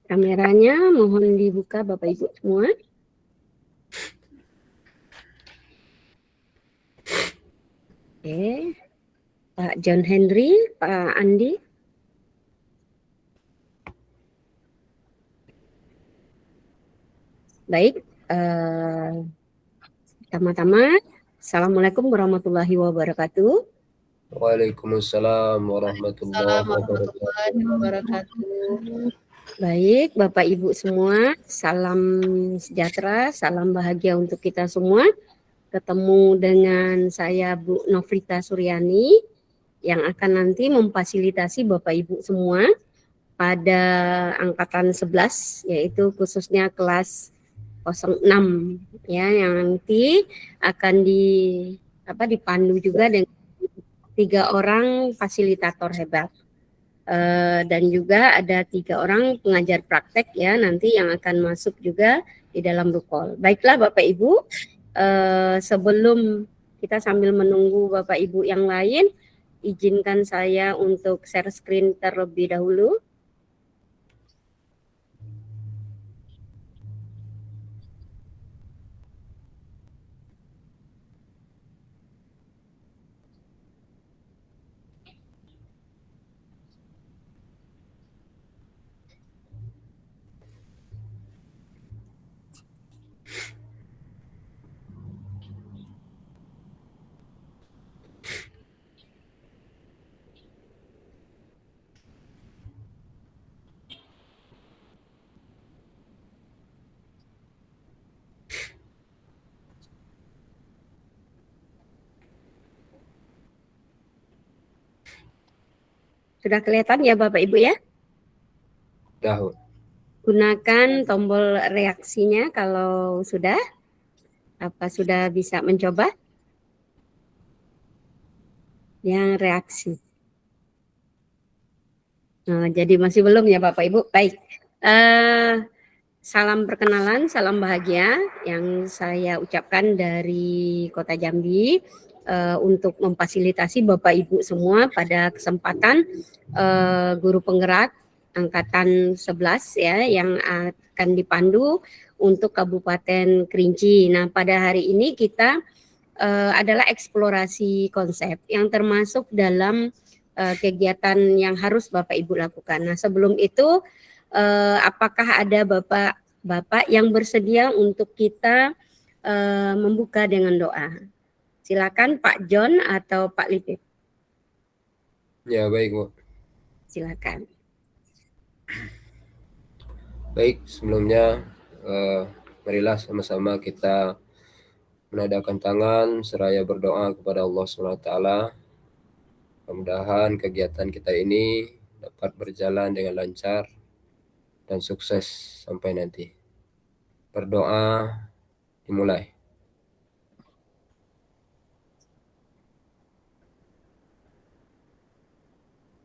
Kameranya mohon dibuka Bapak Ibu semua. Oke, Pak John Henry, Pak Andi. Baik, pertama-tama, Assalamualaikum warahmatullahi wabarakatuh. Waalaikumsalam warahmatullahi wabarakatuh. Baik, Bapak Ibu semua, salam sejahtera, salam bahagia untuk kita semua. Ketemu dengan saya Bu Nofrita Suryani yang akan nanti memfasilitasi Bapak Ibu semua pada angkatan 11, yaitu khususnya kelas 06 ya, yang nanti akan dipandu juga dengan 3 orang fasilitator hebat. Dan juga ada 3 orang pengajar praktek ya nanti yang akan masuk juga di dalam Rukol. Baiklah Bapak Ibu, sebelum kita sambil menunggu Bapak Ibu yang lain, izinkan saya untuk share screen terlebih dahulu. Sudah kelihatan ya Bapak Ibu ya? Sudah. Gunakan tombol reaksinya kalau sudah. Apa sudah bisa mencoba? Yang reaksi. Nah, jadi masih belum ya Bapak Ibu? Baik. Salam perkenalan, salam bahagia yang saya ucapkan dari Kota Jambi untuk memfasilitasi Bapak Ibu semua pada kesempatan guru penggerak angkatan 11 ya yang akan dipandu untuk Kabupaten Kerinci. Nah, pada hari ini kita adalah eksplorasi konsep yang termasuk dalam kegiatan yang harus Bapak Ibu lakukan. Nah, sebelum itu apakah ada Bapak yang bersedia untuk kita membuka dengan doa? Silakan Pak John atau Pak Lipit. Ya, baik, Bu. Silakan. Baik, sebelumnya marilah sama-sama kita menadahkan tangan seraya berdoa kepada Allah SWT. Mudah-mudahan kegiatan kita ini dapat berjalan dengan lancar dan sukses sampai nanti. Berdoa dimulai.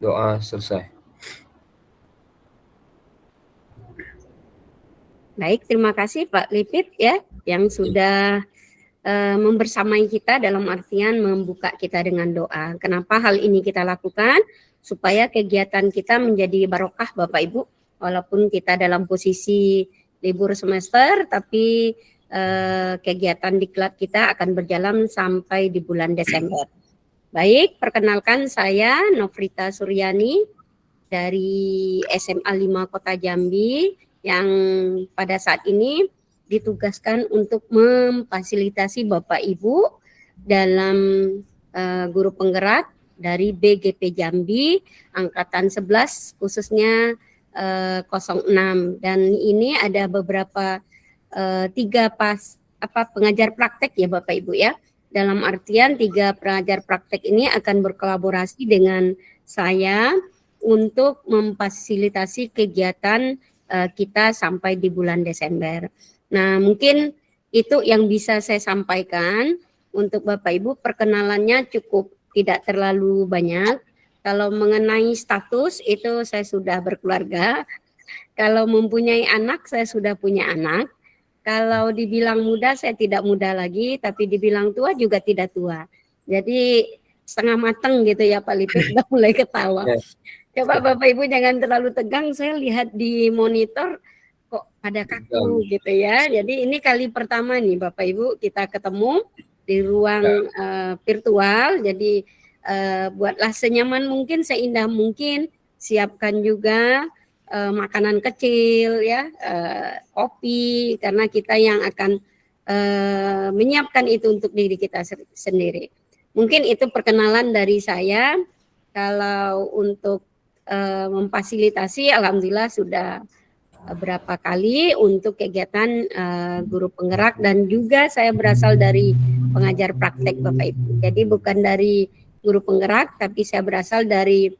Doa selesai. Baik, terima kasih Pak Lipit ya yang sudah membersamai kita dalam artian membuka kita dengan doa. Kenapa hal ini kita lakukan? Supaya kegiatan kita menjadi barokah Bapak Ibu. Walaupun kita dalam posisi libur semester, tapi kegiatan diklat kita akan berjalan sampai di bulan Desember. Baik, perkenalkan saya Nofrita Suryani dari SMA 5 Kota Jambi yang pada saat ini ditugaskan untuk memfasilitasi Bapak Ibu dalam guru penggerak dari BGP Jambi angkatan 11 khususnya 06 dan ini ada beberapa 3 pengajar praktek ya Bapak Ibu ya. Dalam artian 3 pengajar praktek ini akan berkolaborasi dengan saya untuk memfasilitasi kegiatan kita sampai di bulan Desember. Nah, mungkin itu yang bisa saya sampaikan untuk Bapak Ibu. Perkenalannya cukup tidak terlalu banyak. Kalau mengenai status itu saya sudah berkeluarga. Kalau mempunyai anak saya sudah punya anak. Kalau dibilang muda saya tidak muda lagi, tapi dibilang tua juga tidak tua. Jadi setengah matang gitu ya Pak Lipit, udah mulai ketawa. Coba Bapak Ibu jangan terlalu tegang, saya lihat di monitor kok pada kaku gitu ya. Jadi ini kali pertama nih Bapak Ibu kita ketemu di ruang virtual. Jadi buatlah senyaman mungkin, seindah mungkin, siapkan juga makanan kecil ya, kopi, karena kita yang akan menyiapkan itu untuk diri kita sendiri. Mungkin itu perkenalan dari saya. Kalau untuk memfasilitasi, alhamdulillah sudah berapa kali untuk kegiatan guru penggerak, dan juga saya berasal dari pengajar praktek Bapak Ibu. Jadi bukan dari guru penggerak, tapi saya berasal dari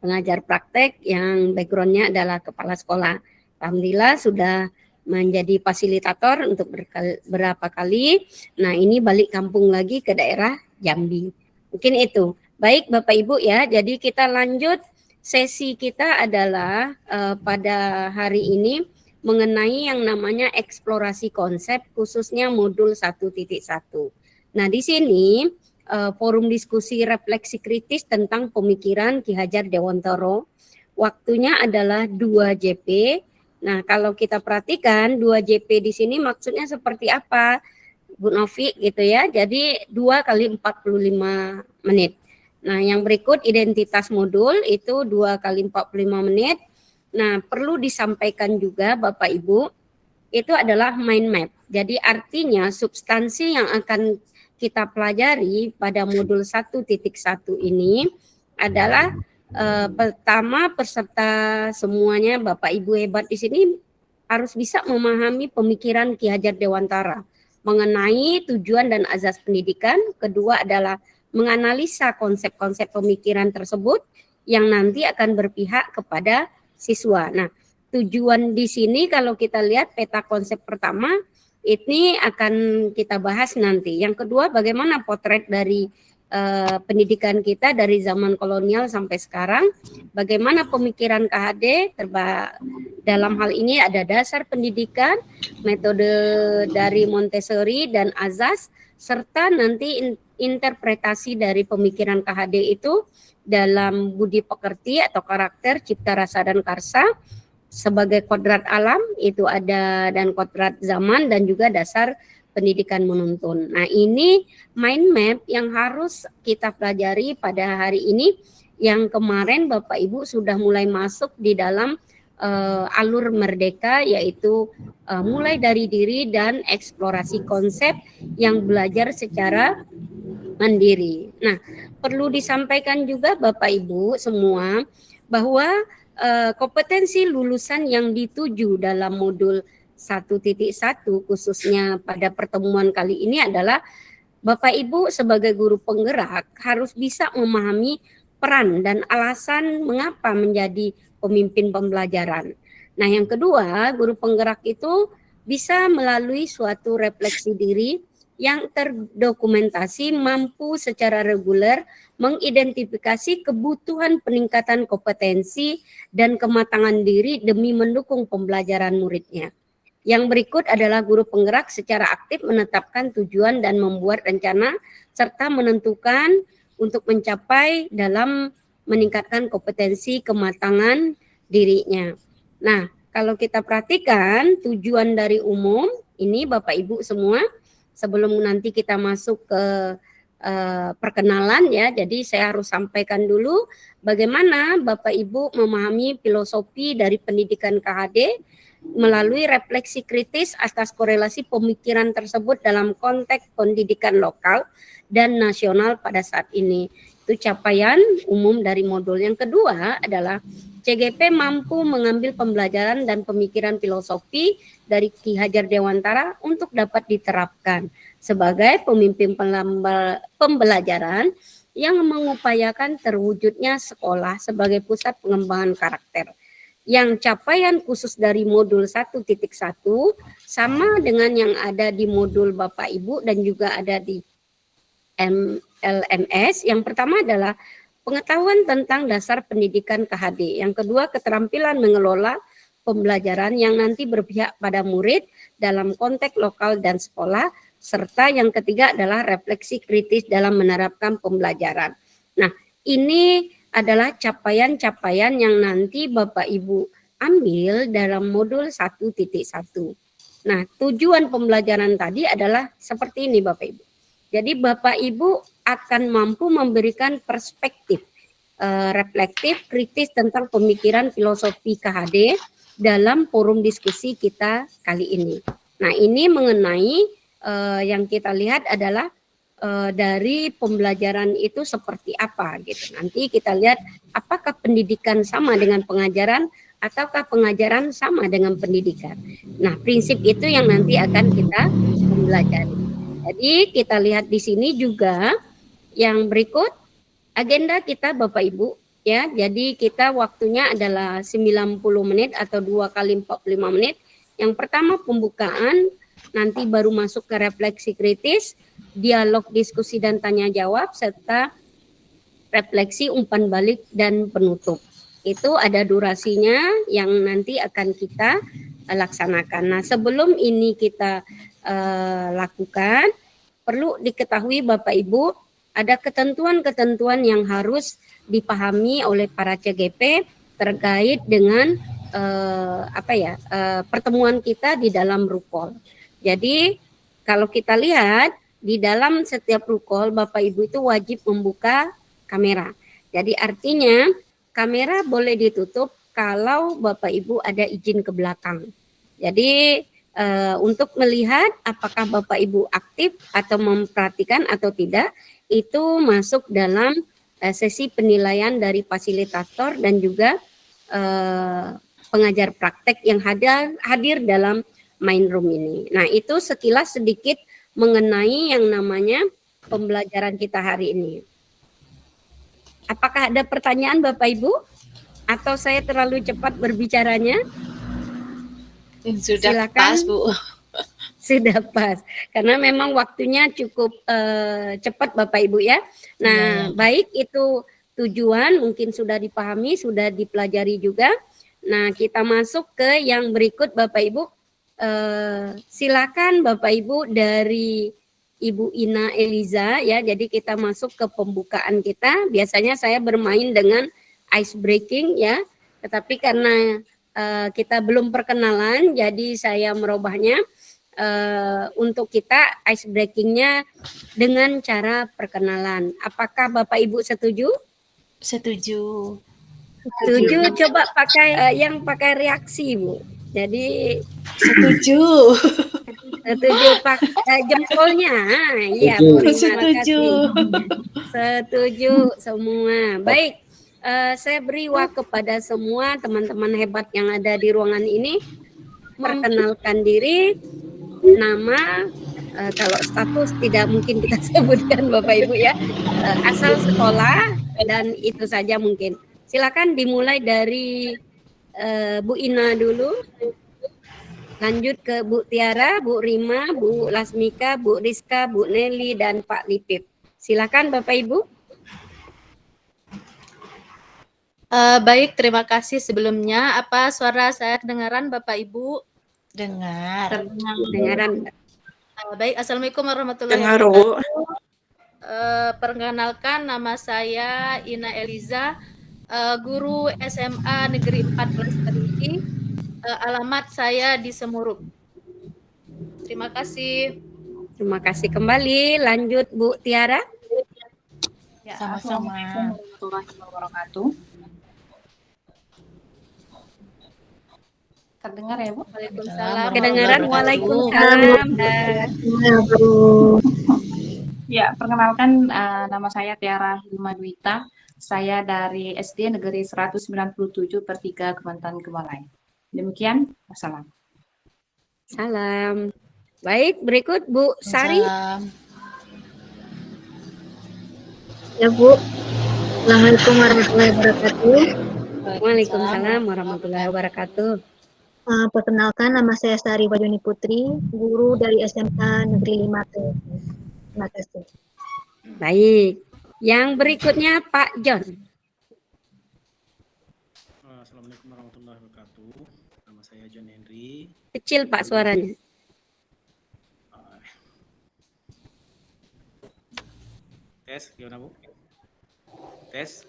pengajar praktek yang backgroundnya adalah kepala sekolah. Alhamdulillah sudah menjadi fasilitator untuk berapa kali. Nah ini balik kampung lagi ke daerah Jambi. Mungkin itu. Baik Bapak Ibu ya, jadi kita lanjut. Sesi kita adalah pada hari ini mengenai yang namanya eksplorasi konsep, khususnya modul 1.1. Nah, di sini forum diskusi refleksi kritis tentang pemikiran Ki Hajar Dewantara. Waktunya adalah 2 JP. Nah, kalau kita perhatikan 2 JP di sini maksudnya seperti apa, Bu Novi gitu ya. Jadi 2 kali 45 menit. Nah, yang berikut identitas modul itu 2 kali 45 menit. Nah, perlu disampaikan juga Bapak Ibu, itu adalah mind map. Jadi artinya substansi yang akan kita pelajari pada modul 1.1 ini adalah pertama, peserta semuanya Bapak Ibu hebat di sini harus bisa memahami pemikiran Ki Hajar Dewantara mengenai tujuan dan azas pendidikan. Kedua adalah menganalisa konsep-konsep pemikiran tersebut yang nanti akan berpihak kepada siswa. Nah, tujuan di sini kalau kita lihat peta konsep pertama ini akan kita bahas nanti. Yang kedua, bagaimana potret dari pendidikan kita dari zaman kolonial sampai sekarang, bagaimana pemikiran KHD dalam hal ini ada dasar pendidikan, metode dari Montessori dan azas, serta nanti interpretasi dari pemikiran KHD itu dalam budi pekerti atau karakter, cipta rasa dan karsa, sebagai kodrat alam itu ada, dan kodrat zaman, dan juga dasar pendidikan menuntun. Nah, ini mind map yang harus kita pelajari pada hari ini, yang kemarin Bapak Ibu sudah mulai masuk di dalam alur merdeka, yaitu mulai dari diri dan eksplorasi konsep yang belajar secara mandiri. Nah, perlu disampaikan juga Bapak Ibu semua bahwa kompetensi lulusan yang dituju dalam modul 1.1 khususnya pada pertemuan kali ini adalah Bapak Ibu sebagai guru penggerak harus bisa memahami peran dan alasan mengapa menjadi pemimpin pembelajaran. Nah, yang kedua, guru penggerak itu bisa melalui suatu refleksi diri yang terdokumentasi mampu secara reguler mengidentifikasi kebutuhan peningkatan kompetensi dan kematangan diri demi mendukung pembelajaran muridnya. Yang berikut adalah guru penggerak secara aktif menetapkan tujuan dan membuat rencana serta menentukan untuk mencapai dalam meningkatkan kompetensi kematangan dirinya. Nah, kalau kita perhatikan tujuan dari umum ini Bapak Ibu semua, sebelum nanti kita masuk ke perkenalan ya, jadi saya harus sampaikan dulu bagaimana Bapak Ibu memahami filosofi dari pendidikan KHD melalui refleksi kritis atas korelasi pemikiran tersebut dalam konteks pendidikan lokal dan nasional pada saat ini. Itu capaian umum dari modul. Yang kedua adalah CGP mampu mengambil pembelajaran dan pemikiran filosofi dari Ki Hajar Dewantara untuk dapat diterapkan sebagai pemimpin pembelajaran yang mengupayakan terwujudnya sekolah sebagai pusat pengembangan karakter. Yang capaian khusus dari modul 1.1 sama dengan yang ada di modul Bapak Ibu dan juga ada di LMS. Yang pertama adalah pengetahuan tentang dasar pendidikan KHD. Yang kedua, keterampilan mengelola pembelajaran yang nanti berpihak pada murid dalam konteks lokal dan sekolah. Serta yang ketiga adalah refleksi kritis dalam menerapkan pembelajaran. Nah, ini adalah capaian-capaian yang nanti Bapak Ibu ambil dalam modul 1.1. Nah, tujuan pembelajaran tadi adalah seperti ini Bapak Ibu. Jadi Bapak Ibu akan mampu memberikan perspektif reflektif, kritis tentang pemikiran filosofi KHD dalam forum diskusi kita kali ini. Nah, ini mengenai yang kita lihat adalah dari pembelajaran itu seperti apa gitu. Nanti kita lihat apakah pendidikan sama dengan pengajaran ataukah pengajaran sama dengan pendidikan. Nah, prinsip itu yang nanti akan kita pelajari. Jadi kita lihat di sini juga yang berikut agenda kita Bapak Ibu ya. Jadi kita waktunya adalah 90 menit atau 2 kali 45 menit. Yang pertama pembukaan, nanti baru masuk ke refleksi kritis, dialog diskusi dan tanya jawab serta refleksi umpan balik dan penutup. Itu ada durasinya yang nanti akan kita laksanakan. Nah, sebelum ini kita lakukan, perlu diketahui Bapak Ibu, ada ketentuan-ketentuan yang harus dipahami oleh para CGP terkait dengan pertemuan kita di dalam rukol. Jadi kalau kita lihat di dalam setiap rukol Bapak Ibu itu wajib membuka kamera. Jadi artinya kamera boleh ditutup kalau Bapak Ibu ada izin ke belakang. Jadi untuk melihat apakah Bapak Ibu aktif atau memperhatikan atau tidak, itu masuk dalam sesi penilaian dari fasilitator dan juga pengajar praktek yang hadir dalam main room ini. Nah, itu sekilas sedikit mengenai yang namanya pembelajaran kita hari ini. Apakah ada pertanyaan Bapak Ibu? Atau saya terlalu cepat berbicaranya? Sudah Silakan. pas, Bu. Sudah pas. Karena memang waktunya cukup cepat Bapak Ibu ya. Nah, baik itu tujuan mungkin sudah dipahami, sudah dipelajari juga. Nah, kita masuk ke yang berikut Bapak Ibu. Silakan Bapak Ibu dari Ibu Ina Eliza ya. Jadi kita masuk ke pembukaan kita. Biasanya saya bermain dengan ice breaking ya. Tetapi karena kita belum perkenalan, jadi saya merubahnya untuk kita ice breakingnya dengan cara perkenalan. Apakah Bapak Ibu setuju? Setuju. Setuju. Coba pakai yang pakai reaksi Bu. Jadi setuju. Setuju pakai jempolnya. Iya, setuju. Setuju semua. Baik. Saya beri waktu kepada semua teman-teman hebat yang ada di ruangan ini memperkenalkan diri, nama, kalau status tidak mungkin kita sebutkan Bapak Ibu ya, asal sekolah dan itu saja mungkin. Silakan dimulai dari Bu Ina dulu, lanjut ke Bu Tiara, Bu Rima, Bu Lasmika, Bu Rizka, Bu Nelly dan Pak Lipip. Silakan Bapak Ibu. Baik, terima kasih sebelumnya. Apa suara saya kedengaran Bapak Ibu? Dengar. Dengaran. Baik, Assalamualaikum warahmatullahi wabarakatuh. Perkenalkan, nama saya Ina Eliza, guru SMA Negeri 14 Kediri. Alamat saya di Semuruk. Terima kasih. Terima kasih kembali. Lanjut Bu Tiara. Ya, sama-sama. Assalamualaikum warahmatullahi wabarakatuh. Terdengar ya Bu? Waalaikumsalam. Kedengaran. Waalaikumsalam. Ya, perkenalkan nama saya Tiara Hilma Dwita. Saya dari SD Negeri 197/3 Kementerian Kemalai. Demikian, wassalam. Salam. Baik, berikut Bu Sari. Ya Bu, Assalamualaikum warahmatullahi wabarakatuh. Waalaikumsalam warahmatullahi wabarakatuh. Perkenalkan, nama saya Sari Wajoni Putri, guru dari SMA Negeri 5 Terima kasih. Baik. Yang berikutnya Pak John. Assalamualaikum warahmatullahi wabarakatuh. Nama saya John Henry. Kecil Pak suaranya. Tes, gimana Bu? Tes.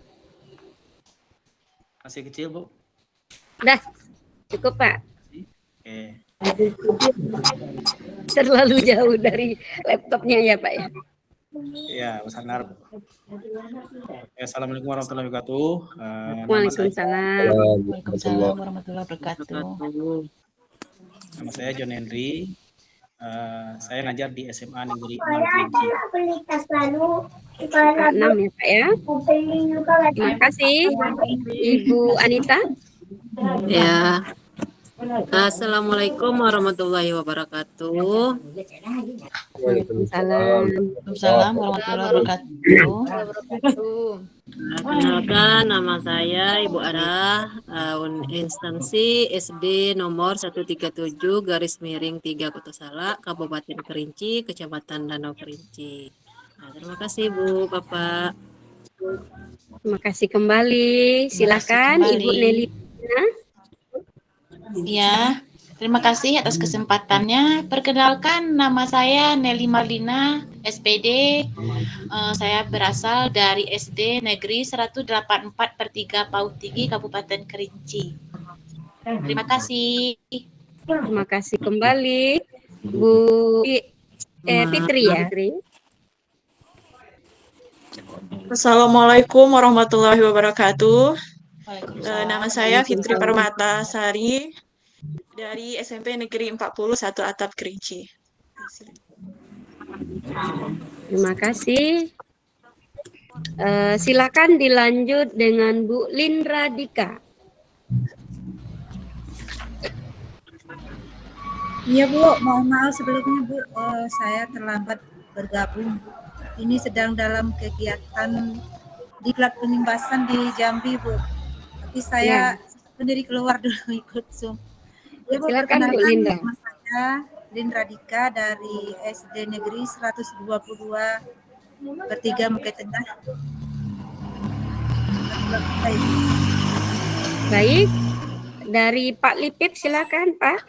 Masih kecil, Bu? Dah, cukup Pak. Oke. Terlalu jauh dari laptopnya ya Pak ya. Ya, bersandar. Oke, Assalamualaikum warahmatullahi wabarakatuh. Waalaikumsalam. Waalaikumsalam warahmatullahi wabarakatuh. Nama saya John Henry. Saya ngajar di SMA Negeri 6 Kerinci. Kelas 6 ya Pak ya. Terima kasih Ibu Anita. Ya, Assalamualaikum warahmatullahi wabarakatuh. Waalaikumsalam. Waalaikumsalam warahmatullahi wabarakatuh. Kenalkan, nama saya Ibu Ara, instansi SD nomor 137/3 Kota Salak, Kabupaten Kerinci, Kecamatan Danau Kerinci. Nah, terima kasih Bu, Bapak. Terima kasih kembali. Silakan kembali. Ibu Nelly. Ya, terima kasih atas kesempatannya. Perkenalkan, nama saya Nelly Marlina, SPD. Saya berasal dari SD Negeri 184/3 Paut Tinggi, Kabupaten Kerinci. Terima kasih. Terima kasih kembali Bu Fitri ya. Assalamualaikum warahmatullahi wabarakatuh. Waalaikumsalam. Nama saya Fitri Permata Sari dari SMP Negeri 41 Atap Kerinci. Terima kasih. Silakan dilanjut dengan Bu Lindra Dika. Iya Bu, mohon maaf sebelumnya Bu, saya terlambat bergabung. Ini sedang dalam kegiatan diklat penyembasan di Jambi Bu. Tapi saya sendiri keluar dulu ikut Zoom. Ya Bu, Silakan Bu Lindra. Nama saya Lindra Dika dari SD Negeri 122/3 Mukai Tengah. Baik. Dari Pak Lipit silakan Pak.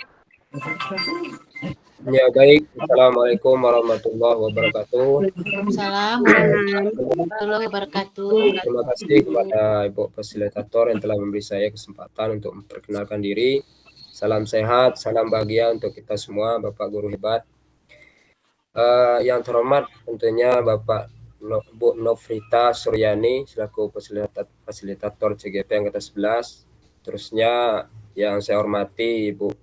Ya, baik. Assalamualaikum warahmatullahi wabarakatuh. Waalaikumsalam warahmatullahi wabarakatuh. Terima kasih kepada Ibu Fasilitator yang telah memberi saya kesempatan untuk memperkenalkan diri. Salam sehat, salam bahagia untuk kita semua, Bapak Guru hebat. Yang terhormat tentunya Bapak Bu Nofrita Suryani selaku fasilitator CGP yang ke-11. Terusnya yang saya hormati Ibu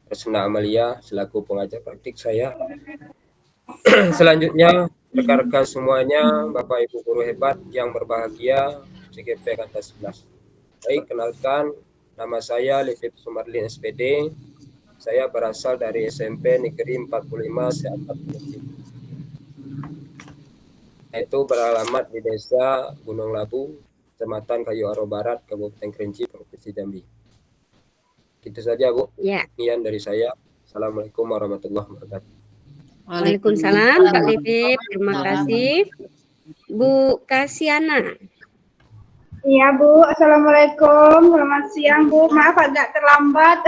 Resna Amalia selaku pengajar praktik saya. Selanjutnya rekan-rekan semuanya, Bapak Ibu guru hebat yang berbahagia, CGP Kata 11. Baik, kenalkan nama saya Lifit Sumarlin SPD. Saya berasal dari SMP Negeri 45 Seatap Kerinci. Itu beralamat di Desa Gunung Labu, Kecamatan Kayu Aro Barat, Kabupaten Kerinci, Provinsi Jambi. Itu saja Bu. Ya. Sekian dari saya. Assalamualaikum warahmatullahi wabarakatuh. Waalaikumsalam Pak Lipit. Terima kasih. Bu Kasiana. Iya Bu, Assalamualaikum. Selamat siang Bu. Maaf agak terlambat.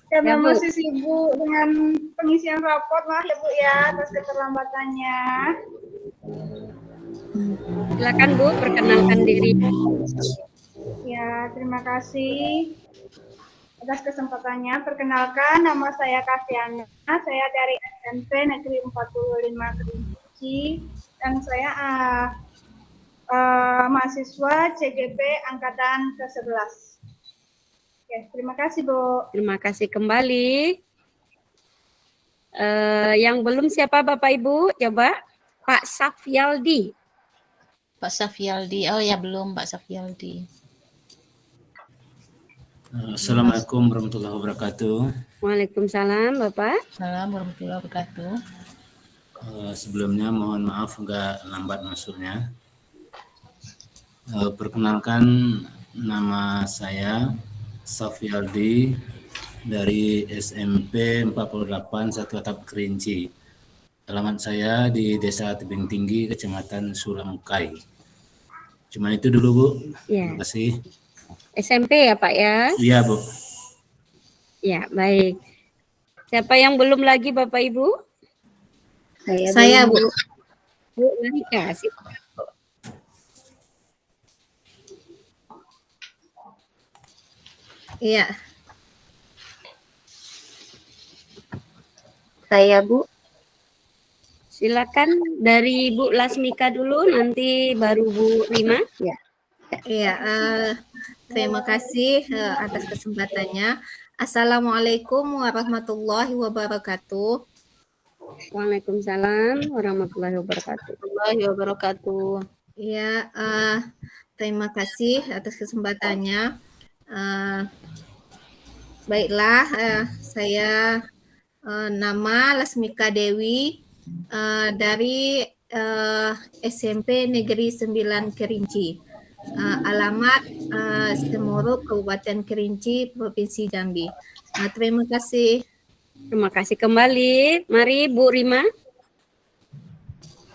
Karena masih sibuk dengan pengisian raport. Maaf ya Bu ya atas keterlambatannya. Silakan Bu, perkenalkan diri. Ya, terima kasih atas kesempatannya. Perkenalkan, nama saya Kasiana. Saya dari SMP Negeri 45 Kerinci dan saya mahasiswa CGP Angkatan ke-11. Oke, terima kasih Bu. Terima kasih kembali. Yang belum siapa Bapak Ibu? Coba Pak Safyaldi. Pak Safyaldi. Oh ya belum Pak Safyaldi. Assalamualaikum warahmatullahi wabarakatuh. Waalaikumsalam Bapak. Assalamualaikum warahmatullahi wabarakatuh. Sebelumnya mohon maaf agak lambat masuknya. Perkenalkan nama saya Safyaldi dari SMP 48 Satu Atap Kerinci. Alamat saya di Desa Tebing Tinggi, Kecamatan Sulamkai. Cuma itu dulu Bu. Ya. Terima kasih. SMP ya Pak ya? Iya Bu. Ya baik. Siapa yang belum lagi Bapak Ibu? Saya Bu. Bu Monika. Iya. Saya Bu. Silakan dari Bu Lasmika dulu, nanti baru Bu Rima. Ya. Iya, terima kasih atas kesempatannya. Assalamualaikum warahmatullahi wabarakatuh. Waalaikumsalam warahmatullahi wabarakatuh. Iya, terima kasih atas kesempatannya. Baiklah, saya nama Lasmika Dewi dari SMP Negeri 9 Kerinci. Alamat Setemuruk, Kabupaten Kerinci, Provinsi Jambi. Terima kasih. Terima kasih kembali. Mari Bu Rima.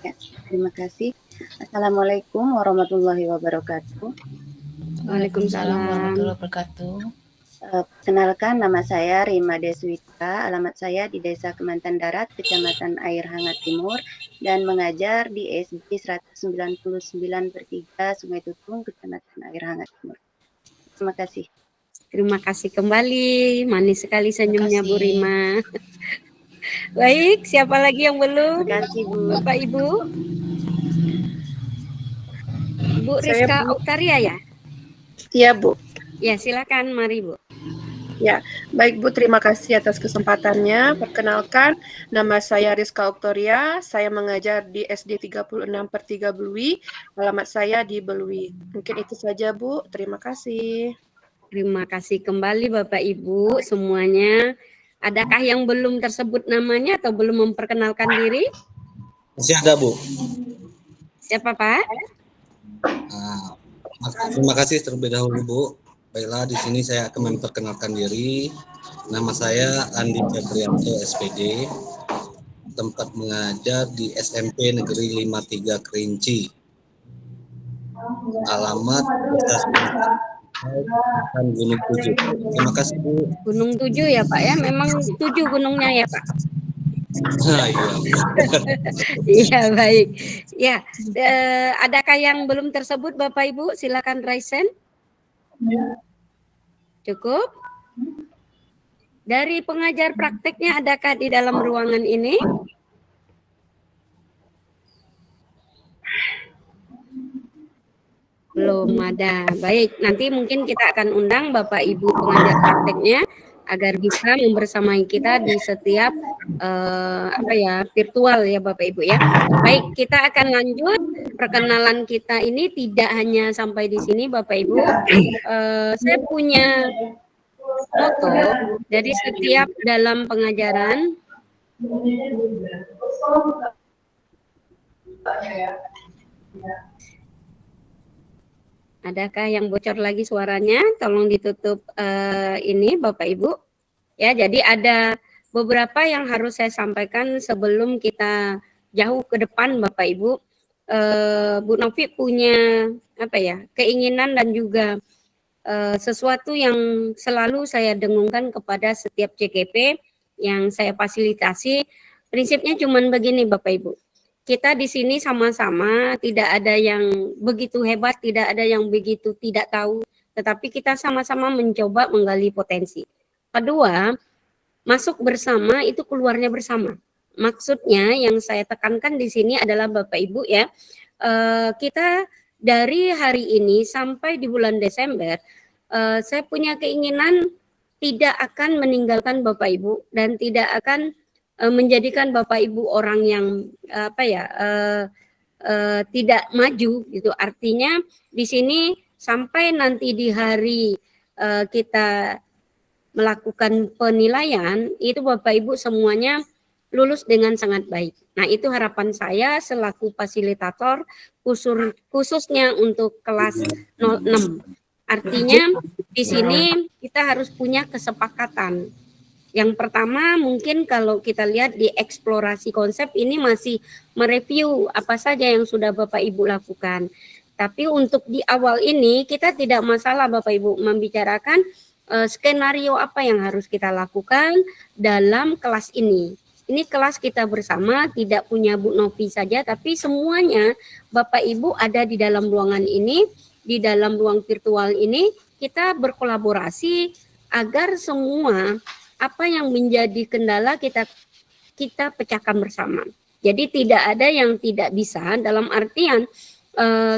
Ya, terima kasih. Assalamualaikum warahmatullahi wabarakatuh. Waalaikumsalam warahmatullahi wabarakatuh. Kenalkan, nama saya Rima Deswita, alamat saya di Desa Kemantan Darat, Kecamatan Air Hangat Timur, dan mengajar di SD 199/3 Sungai Tutung, Kecamatan Air Hangat Timur. Terima kasih. Terima kasih kembali, manis sekali senyumnya Bu Rima. Baik, siapa lagi yang belum? Terima kasih, Bu. Bapak Ibu. Bu Rizka Oktaria ya? Iya, Bu. Ya, silakan, mari Bu. Ya, baik Bu, terima kasih atas kesempatannya. Perkenalkan, nama saya Rizka Oktoria, saya mengajar di SD 36/3 Belui, alamat saya di Belui. Mungkin itu saja Bu, terima kasih. Terima kasih kembali Bapak Ibu semuanya. Adakah yang belum tersebut namanya atau belum memperkenalkan diri? Masih ada Bu. Siapa Pak? Terima kasih terlebih dahulu Bu. Baiklah, di sini saya akan memperkenalkan diri. Nama saya Andi Febrianto SPD, tempat mengajar di SMP Negeri 53 Kerinci. Alamat Gunung 7. Terima kasih Bu. Gunung 7 ya Pak ya, memang 7 gunungnya ya Pak. Nah, iya. Iya baik. Ya, adakah yang belum tersebut Bapak Ibu? Silakan raise hand. Cukup? Dari pengajar prakteknya adakah di dalam ruangan ini? Belum ada. Baik, nanti mungkin kita akan undang Bapak Ibu pengajar prakteknya agar bisa membersamai kita di setiap virtual ya Bapak Ibu ya. Baik, kita akan lanjut. Perkenalan kita ini tidak hanya sampai di sini Bapak Ibu. Saya punya moto dari setiap dalam pengajaran. Adakah yang bocor lagi suaranya? Tolong ditutup ini Bapak Ibu. Ya, jadi ada beberapa yang harus saya sampaikan sebelum kita jauh ke depan Bapak Ibu. Bu Novi punya keinginan dan juga sesuatu yang selalu saya dengungkan kepada setiap CKP yang saya fasilitasi. Prinsipnya cuman begini Bapak Ibu. Kita di sini sama-sama, tidak ada yang begitu hebat, tidak ada yang begitu tidak tahu, tetapi kita sama-sama mencoba menggali potensi. Kedua, masuk bersama itu keluarnya bersama. Maksudnya yang saya tekankan di sini adalah Bapak Ibu ya, kita dari hari ini sampai di bulan Desember, saya punya keinginan tidak akan meninggalkan Bapak Ibu dan tidak akan menjadikan Bapak Ibu orang yang tidak maju gitu. Artinya di sini sampai nanti di hari kita melakukan penilaian itu Bapak Ibu semuanya lulus dengan sangat baik. Nah, itu harapan saya selaku fasilitator khususnya untuk kelas 06. Artinya di sini kita harus punya kesepakatan. Yang pertama mungkin kalau kita lihat di eksplorasi konsep ini masih mereview apa saja yang sudah Bapak Ibu lakukan. Tapi untuk di awal ini kita tidak masalah Bapak Ibu membicarakan skenario apa yang harus kita lakukan dalam kelas ini. Ini kelas kita bersama, tidak punya Bu Novi saja, tapi semuanya Bapak Ibu ada di dalam ruangan ini, di dalam ruang virtual ini, kita berkolaborasi agar semua apa yang menjadi kendala kita pecahkan bersama. Jadi tidak ada yang tidak bisa, dalam artian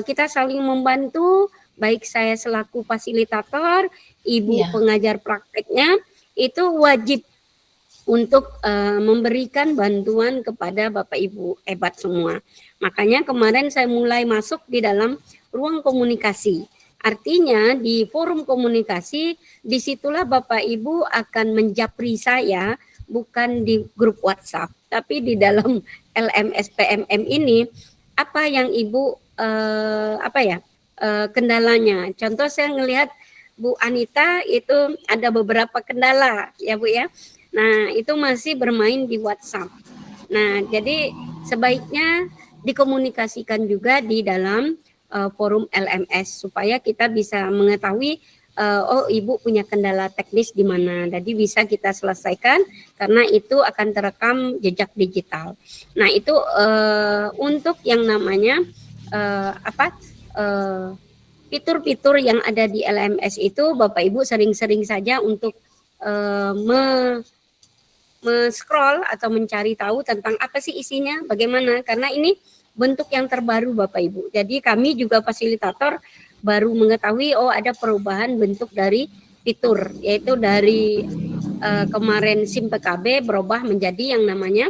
kita saling membantu, baik saya selaku fasilitator, ibu pengajar prakteknya, itu wajib untuk memberikan bantuan kepada Bapak Ibu hebat semua. Makanya kemarin saya mulai masuk di dalam ruang komunikasi. Artinya di forum komunikasi, disitulah Bapak Ibu akan menjapri saya, bukan di grup WhatsApp, tapi di dalam LMS PMM ini, apa yang Ibu kendalanya. Contoh saya ngelihat Bu Anita itu ada beberapa kendala ya Bu ya. Nah itu masih bermain di WhatsApp. Nah jadi sebaiknya dikomunikasikan juga di dalam forum LMS supaya kita bisa mengetahui oh Ibu punya kendala teknis di mana. Jadi bisa kita selesaikan karena itu akan terekam jejak digital. Nah itu untuk yang namanya fitur-fitur yang ada di LMS itu Bapak Ibu sering-sering saja untuk scroll atau mencari tahu tentang apa sih isinya, bagaimana, karena ini bentuk yang terbaru Bapak Ibu. Jadi kami juga fasilitator baru mengetahui oh ada perubahan bentuk dari fitur, yaitu dari kemarin SIM PKB berubah menjadi yang namanya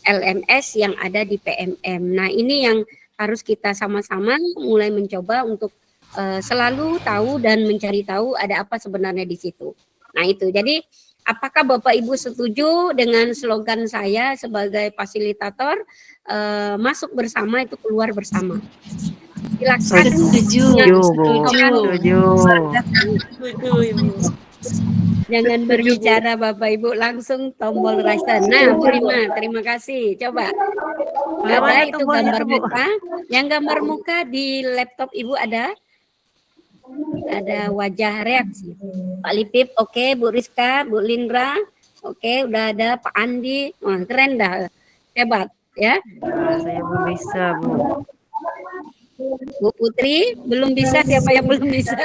LMS yang ada di PMM. Nah ini yang harus kita sama-sama mulai mencoba untuk selalu tahu dan mencari tahu ada apa sebenarnya di situ. Nah itu, jadi apakah Bapak Ibu setuju dengan slogan saya sebagai fasilitator, masuk bersama itu keluar bersama? Silakan. Setuju, Setuju. Jangan berbicara Bapak Ibu, langsung tombol raise. Nah, terima kasih. Coba. Ada itu gambar muka. Yang gambar muka di laptop Ibu ada? Ada wajah reaksi. Pak Lipip, oke. Bu Rizka, Bu Lindra, oke. Udah ada Pak Andi. Wah, keren dah. Hebat ya. Saya belum bisa, Bu. Bu Putri, belum bisa. Siapa yang belum bisa?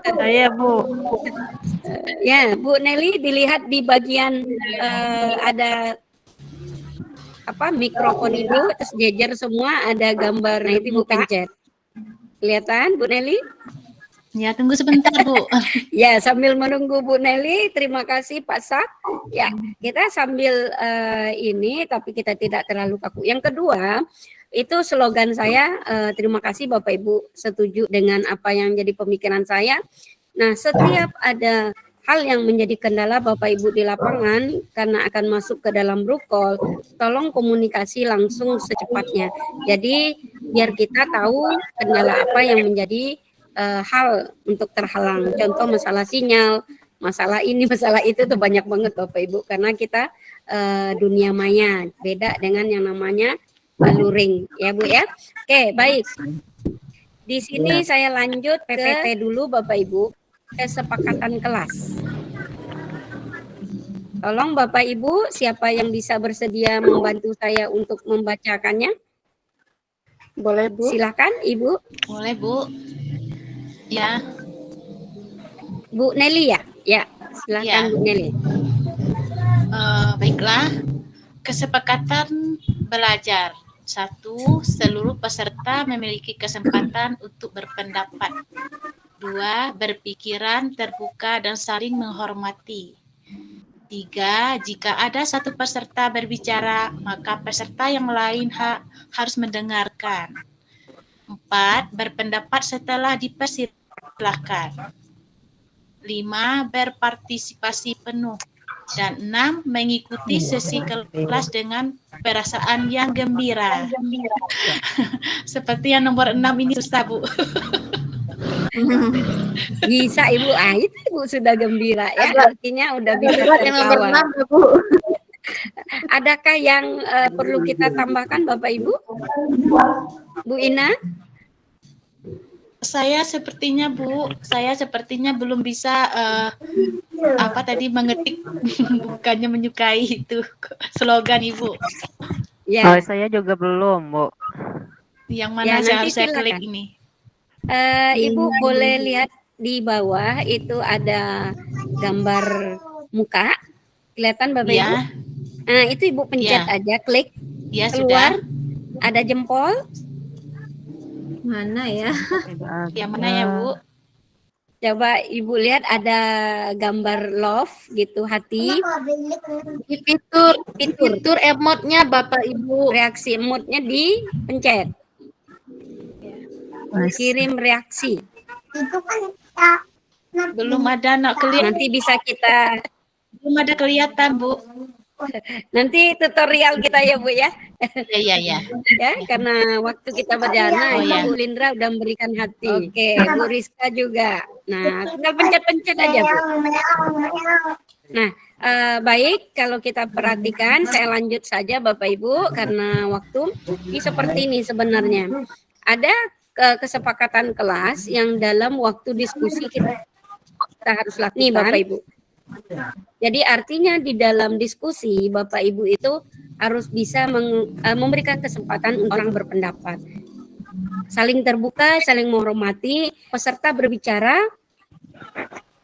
Saya, Bu. Ya, Bu Nelly, dilihat di bagian ada mikrofon Ibu, terus jejer semua ada gambar. Nah, itu Bu pencet. Kelihatan, Bu Nelly? Ya, tunggu sebentar, Bu. Ya, sambil menunggu Bu Nelly, terima kasih Pak Sak. Ya, kita sambil ini, tapi kita tidak terlalu kaku. Yang kedua, itu slogan saya, terima kasih Bapak Ibu setuju dengan apa yang jadi pemikiran saya. Nah, setiap ada hal yang menjadi kendala Bapak Ibu di lapangan karena akan masuk ke dalam group call, tolong komunikasi langsung secepatnya. Jadi biar kita tahu kendala apa yang menjadi hal untuk terhalang. Contoh masalah sinyal, masalah ini, masalah itu tuh banyak banget Bapak Ibu karena kita dunia maya, beda dengan yang namanya luring ya Bu ya. Oke, baik. Di sini saya lanjut PPT dulu Bapak Ibu, kesepakatan kelas. Tolong Bapak Ibu, siapa yang bisa bersedia membantu saya untuk membacakannya? Boleh Bu. Silakan Ibu. Boleh Bu. Ya. Bu Nelly ya? Ya, silakan Bu Nelly. Baiklah. Kesepakatan belajar. 1. Seluruh peserta memiliki kesempatan untuk berpendapat. 2. Berpikiran terbuka dan saling menghormati. 3. Jika ada satu peserta berbicara, maka peserta yang lain harus mendengarkan. 4. Berpendapat setelah dipersilahkan. 5. Berpartisipasi penuh. Dan 6. Mengikuti sesi kelas dengan perasaan yang gembira. Seperti yang nomor 6 ini susah, Bu. Bisa Ibu, itu Ibu sudah gembira ya, artinya udah bisa tertawa. Adakah yang perlu kita tambahkan Bapak Ibu? Bu Ina? Saya sepertinya belum bisa mengetik bukannya menyukai itu slogan Ibu. Ya. Oh, saya juga belum, Bu. Yang mana saya harus klik ini? Ibu boleh lihat di bawah itu ada gambar muka, kelihatan Bapak Iya. Ibu? Nah, itu Ibu pencet Iya. aja, klik, Iya, keluar, sudah. ada jempol. Mana ya? Yang mana ya, Bu? Coba Ibu lihat ada gambar love gitu, hati. Di fitur emotnya Bapak Ibu. Reaksi emotnya dipencet. Kirim reaksi. Belum ada nak kelihatan. Nanti bisa kita Belum ada kelihatan, Bu. nanti tutorial kita ya Bu ya. Iya, iya. Ya, karena waktu kita berjana Oh, itu ya. Bu Lindra udah memberikan hati. Oke, Bu Rizka juga. Nah, tinggal pencet-pencet aja Bu. Nah, baik kalau kita perhatikan, saya lanjut saja Bapak Ibu karena waktu. Ini seperti ini sebenarnya. Ada kesepakatan kelas yang dalam waktu diskusi kita harus lakukan. Nih Bapak Ibu. Jadi artinya di dalam diskusi Bapak Ibu itu harus bisa memberikan kesempatan untuk orang berpendapat. Saling terbuka, saling menghormati, peserta berbicara,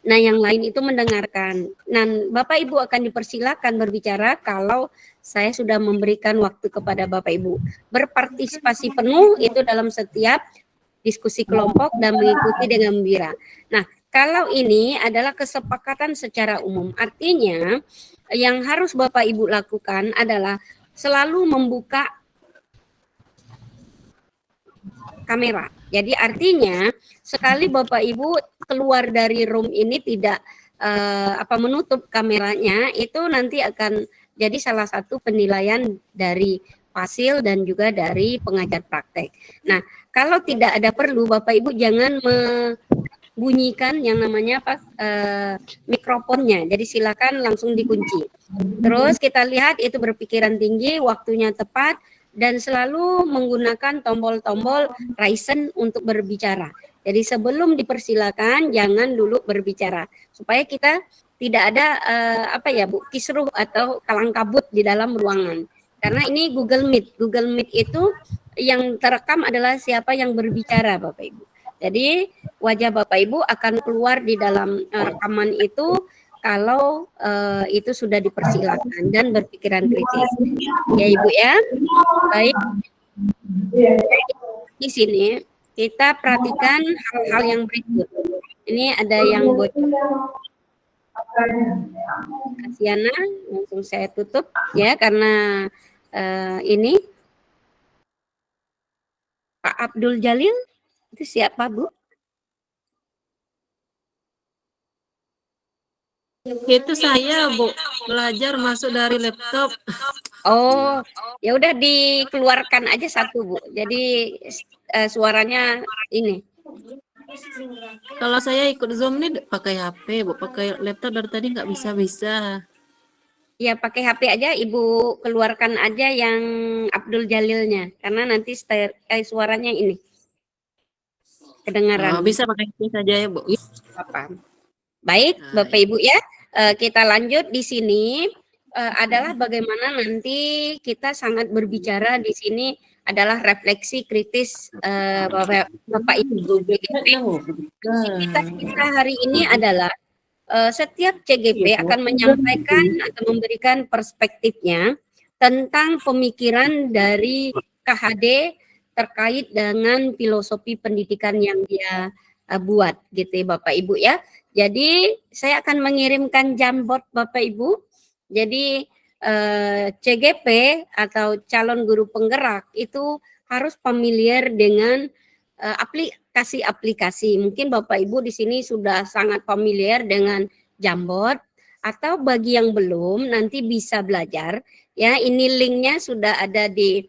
nah yang lain itu mendengarkan. Dan Bapak Ibu akan dipersilakan berbicara kalau saya sudah memberikan waktu kepada Bapak Ibu. Berpartisipasi penuh itu dalam setiap diskusi kelompok dan mengikuti dengan gembira. Nah, kalau ini adalah kesepakatan secara umum, artinya yang harus Bapak Ibu lakukan adalah selalu membuka kamera. Jadi artinya sekali Bapak Ibu keluar dari room ini tidak menutup kameranya, itu nanti akan jadi salah satu penilaian dari Fasil dan juga dari pengajar praktek. Nah, kalau tidak ada perlu Bapak Ibu jangan bunyikan yang namanya mikrofonnya. Jadi silakan langsung dikunci. Terus kita lihat itu berpikiran tinggi, waktunya tepat dan selalu menggunakan tombol-tombol raisen untuk berbicara. Jadi sebelum dipersilakan jangan dulu berbicara supaya kita tidak ada Bu, kisruh atau kalang kabut di dalam ruangan. Karena ini Google Meet. Google Meet itu yang terekam adalah siapa yang berbicara Bapak Ibu. Jadi wajah Bapak Ibu akan keluar di dalam rekaman itu kalau itu sudah dipersilakan dan berpikiran kritis. Ya Ibu ya. Baik. Di sini kita perhatikan hal-hal yang berikut. Ini ada yang bocor. Kasiana, langsung saya tutup ya karena ini Pak Abdul Jalil. Itu siapa, Bu? Itu saya, Bu, belajar masuk dari laptop. Oh, ya udah dikeluarkan aja satu, Bu. Jadi suaranya ini. Kalau saya ikut Zoom nih pakai HP, Bu, pakai laptop dari tadi nggak bisa-bisa. Ya, pakai HP aja, Ibu keluarkan aja yang Abdul Jalilnya, karena nanti suaranya ini. Kedengaran. Oh, bisa pakai HP saja ya, Bu. Iya, apa. Baik, Bapak Ibu ya. Kita lanjut di sini adalah bagaimana nanti kita sangat berbicara di sini adalah refleksi kritis Bapak Ibu. Kita hari ini adalah setiap CGP akan menyampaikan atau memberikan perspektifnya tentang pemikiran dari KHD terkait dengan filosofi pendidikan yang dia buat gitu ya Bapak Ibu ya. Jadi saya akan mengirimkan Jamboard Bapak Ibu. Jadi CGP atau calon guru penggerak itu harus familiar dengan aplikasi-aplikasi. Mungkin Bapak Ibu di sini sudah sangat familiar dengan Jamboard atau bagi yang belum nanti bisa belajar ya. Ini linknya sudah ada di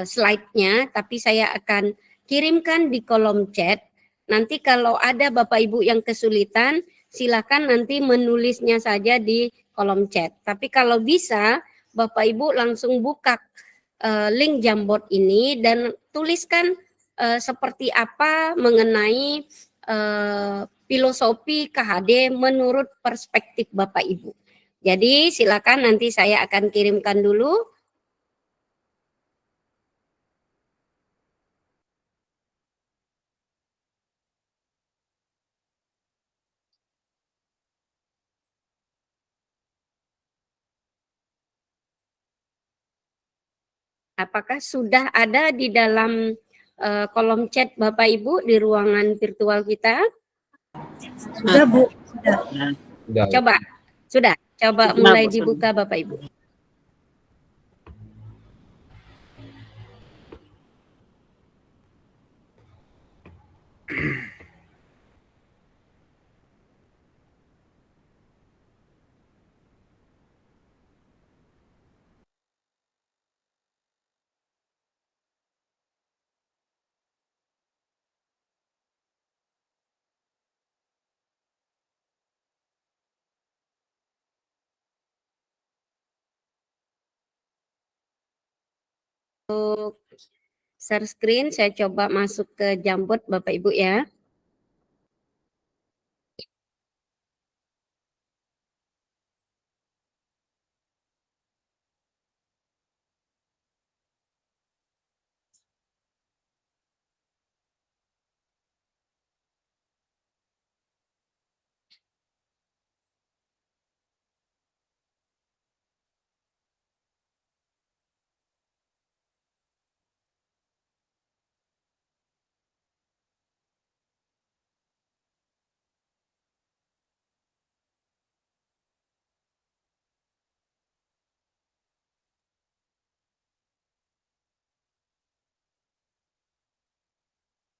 slide-nya, tapi saya akan kirimkan di kolom chat. Nanti kalau ada Bapak Ibu yang kesulitan, silakan nanti menulisnya saja di kolom chat. Tapi kalau bisa, Bapak Ibu langsung buka link Jamboard ini dan tuliskan seperti apa mengenai filosofi KHD menurut perspektif Bapak Ibu. Jadi silakan nanti saya akan kirimkan dulu. Apakah sudah ada di dalam kolom chat Bapak Ibu di ruangan virtual kita? Sudah Bu, sudah. Coba, sudah. Coba mulai dibuka Bapak Ibu. Untuk share screen, saya coba masuk ke Jamboard Bapak Ibu ya.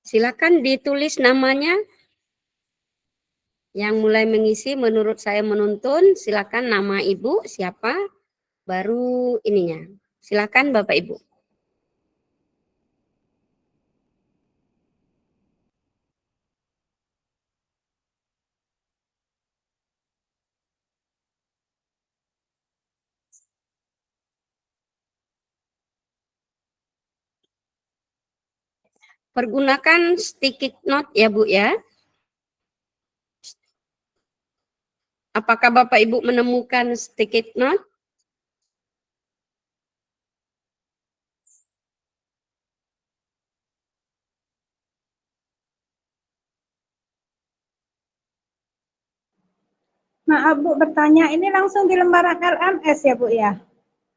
Silakan ditulis namanya. Yang mulai mengisi menurut saya menuntun, silakan nama Ibu siapa, baru ininya. Silakan Bapak Ibu. Pergunakan sticky note ya Bu ya. Apakah Bapak Ibu menemukan sticky note? Maaf Bu, bertanya ini langsung di lembaran LMS ya Bu ya?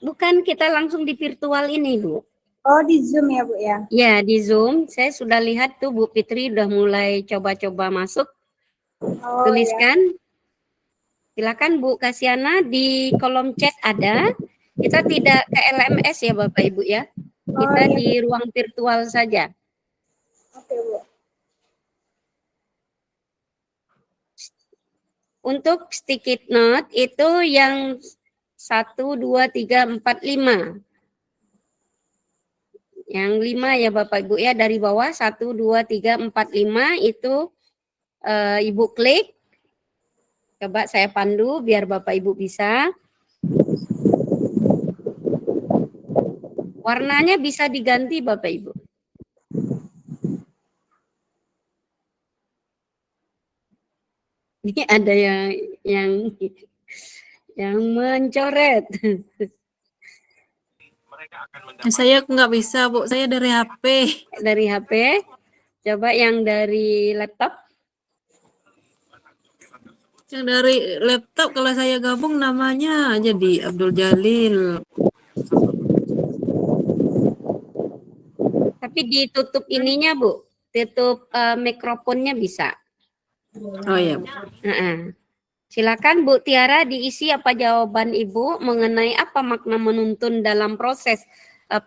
Bukan, kita langsung di virtual ini Bu. Oh di Zoom ya Bu ya? Ya di Zoom, saya sudah lihat tuh Bu Fitri udah mulai coba-coba masuk. Oh, Tuliskan. Ya. Silakan Bu Kasiana, di kolom chat ada. Kita tidak ke LMS ya Bapak Ibu ya. Kita di ruang virtual saja. Oke Bu. Untuk sticky note itu yang 1, 2, 3, 4, 5. Yang 5 ya Bapak Ibu ya, dari bawah 1, 2, 3, 4, 5 itu Ibu klik. Coba saya pandu biar Bapak Ibu bisa. Warnanya bisa diganti Bapak Ibu. Ini ada yang mencoret. Saya nggak bisa, Bu. Saya dari HP. Dari HP. Coba yang dari laptop. Yang dari laptop kalau saya gabung namanya jadi Abdul Jalil. Tapi ditutup ininya Bu. Tutup mikrofonnya bisa. Oh ya. Silakan Bu Tiara diisi apa jawaban Ibu mengenai apa makna menuntun dalam proses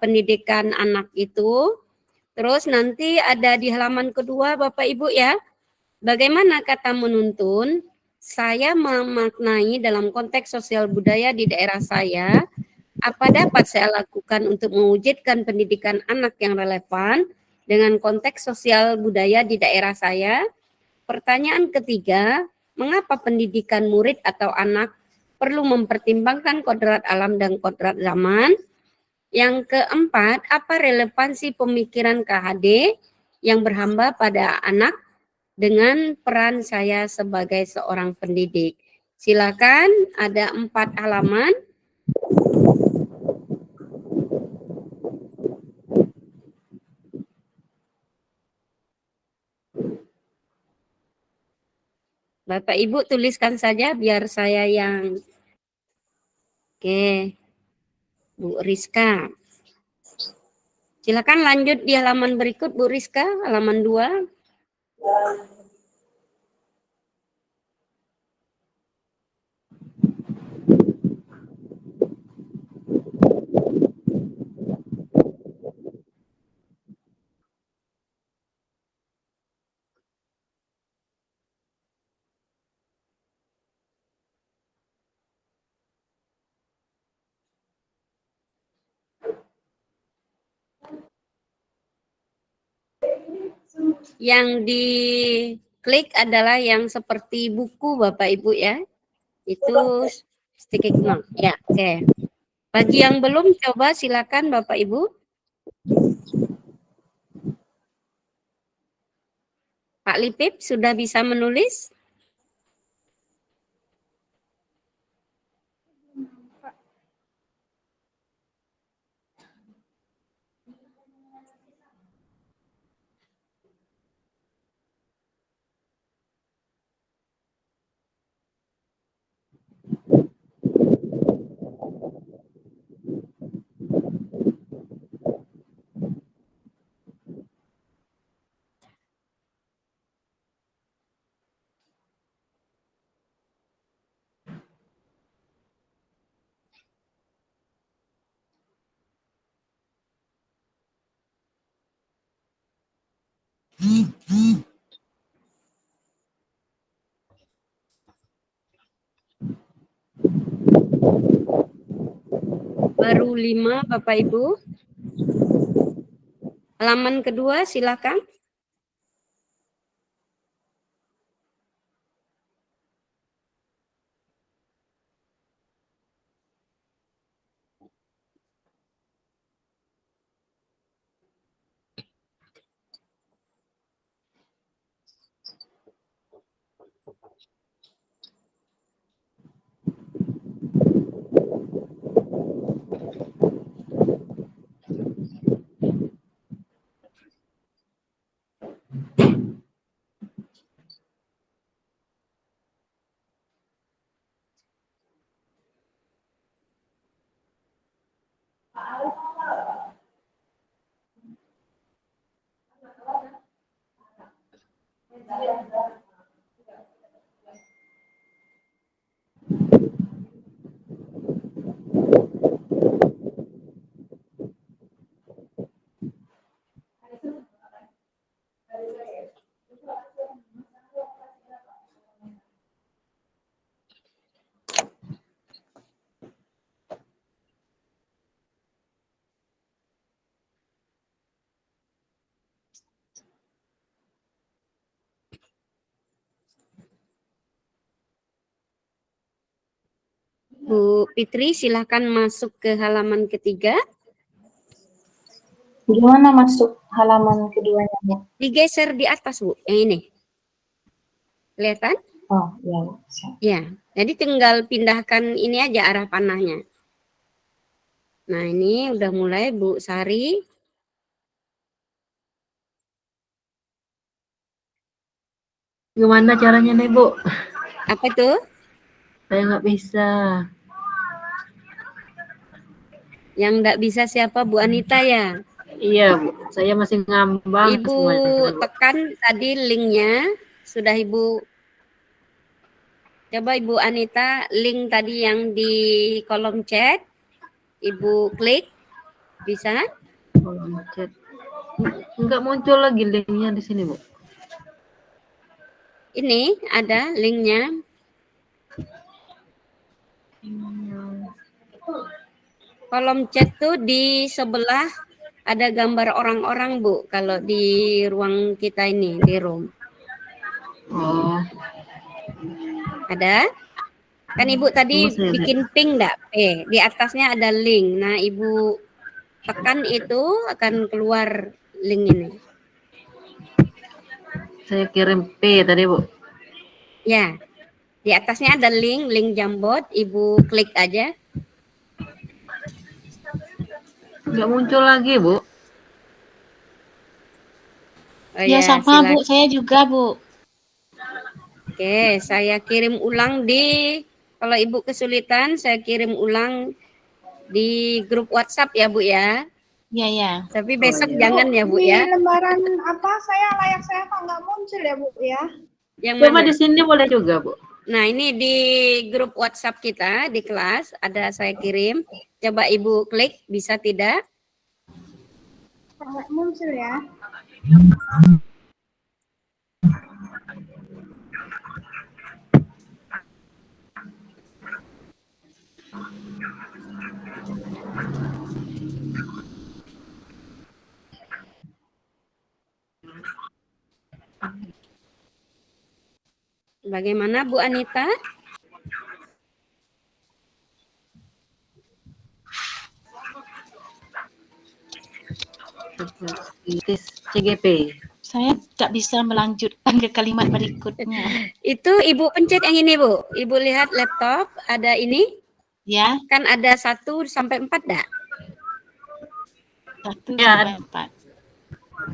pendidikan anak itu. Terus nanti ada di halaman kedua Bapak Ibu ya. Bagaimana kata menuntun? Saya memaknai dalam konteks sosial budaya di daerah saya. Apa dapat saya lakukan untuk mewujudkan pendidikan anak yang relevan dengan konteks sosial budaya di daerah saya? Pertanyaan ketiga, mengapa pendidikan murid atau anak perlu mempertimbangkan kodrat alam dan kodrat zaman? Yang keempat, apa relevansi pemikiran KHD yang berhamba pada anak dengan peran saya sebagai seorang pendidik? Silakan, ada 4 halaman. Bapak Ibu tuliskan saja biar saya yang... Oke, Bu Rizka. Silakan lanjut di halaman berikut, Bu Rizka, halaman 2. Yang diklik adalah yang seperti buku Bapak Ibu ya. Itu sticky mark. Ya, oke. Bagi yang belum coba silakan Bapak Ibu. Pak Lipip sudah bisa menulis? Baru 5 Bapak Ibu. Halaman kedua silakan. Bu Fitri silahkan masuk ke halaman ketiga. Gimana masuk halaman keduanya, Bu? Digeser di atas, Bu. Yang ini. Kelihatan? Oh, ya. Ya, jadi tinggal pindahkan ini aja arah panahnya. Nah, ini udah mulai Bu Sari. Gimana caranya nih, Bu? Apa tuh? Saya nggak bisa. Yang nggak bisa siapa, Bu Anita ya? Iya, Bu. Saya masih ngambang Ibu semuanya, Bu. tekan tadi linknya. Sudah Ibu. Coba Ibu Anita, link tadi yang di kolom chat. Ibu klik. Bisa? Kolom chat. Nggak muncul lagi linknya di sini, Bu. Ini ada linknya. Kolom chat tuh di sebelah ada gambar orang-orang, Bu, kalau di ruang kita ini, di room. Oh. Ada? Kan Ibu tadi Tunggu saya bikin ping enggak? Di atasnya ada link. Nah, Ibu tekan itu akan keluar link ini. Saya kirim P tadi, Bu. Ya. Di atasnya ada link Jambot, Ibu klik aja. Nggak muncul lagi, Bu. Oh, Ya, sama, Bu. silakan. Saya juga, Bu. Oke, saya kirim ulang kalau Ibu kesulitan, saya kirim ulang di grup WhatsApp ya, Bu ya. Iya, ya. Tapi besok jangan ya, Bu, Di ya. lembaran apa layar saya kok nggak muncul ya, Bu ya? Yang Coba mana? di sini boleh juga, Bu. Nah, ini di grup WhatsApp kita di kelas ada saya kirim. Coba Ibu klik, bisa tidak? Kok nggak muncul ya? Bagaimana Bu Anita? CGP. Saya tak bisa melanjutkan ke kalimat berikutnya. Itu Ibu pencet yang ini, Bu. Ibu lihat laptop, ada ini? Ya. Kan ada 1 sampai 4 dah? 1 Ya, sampai 4.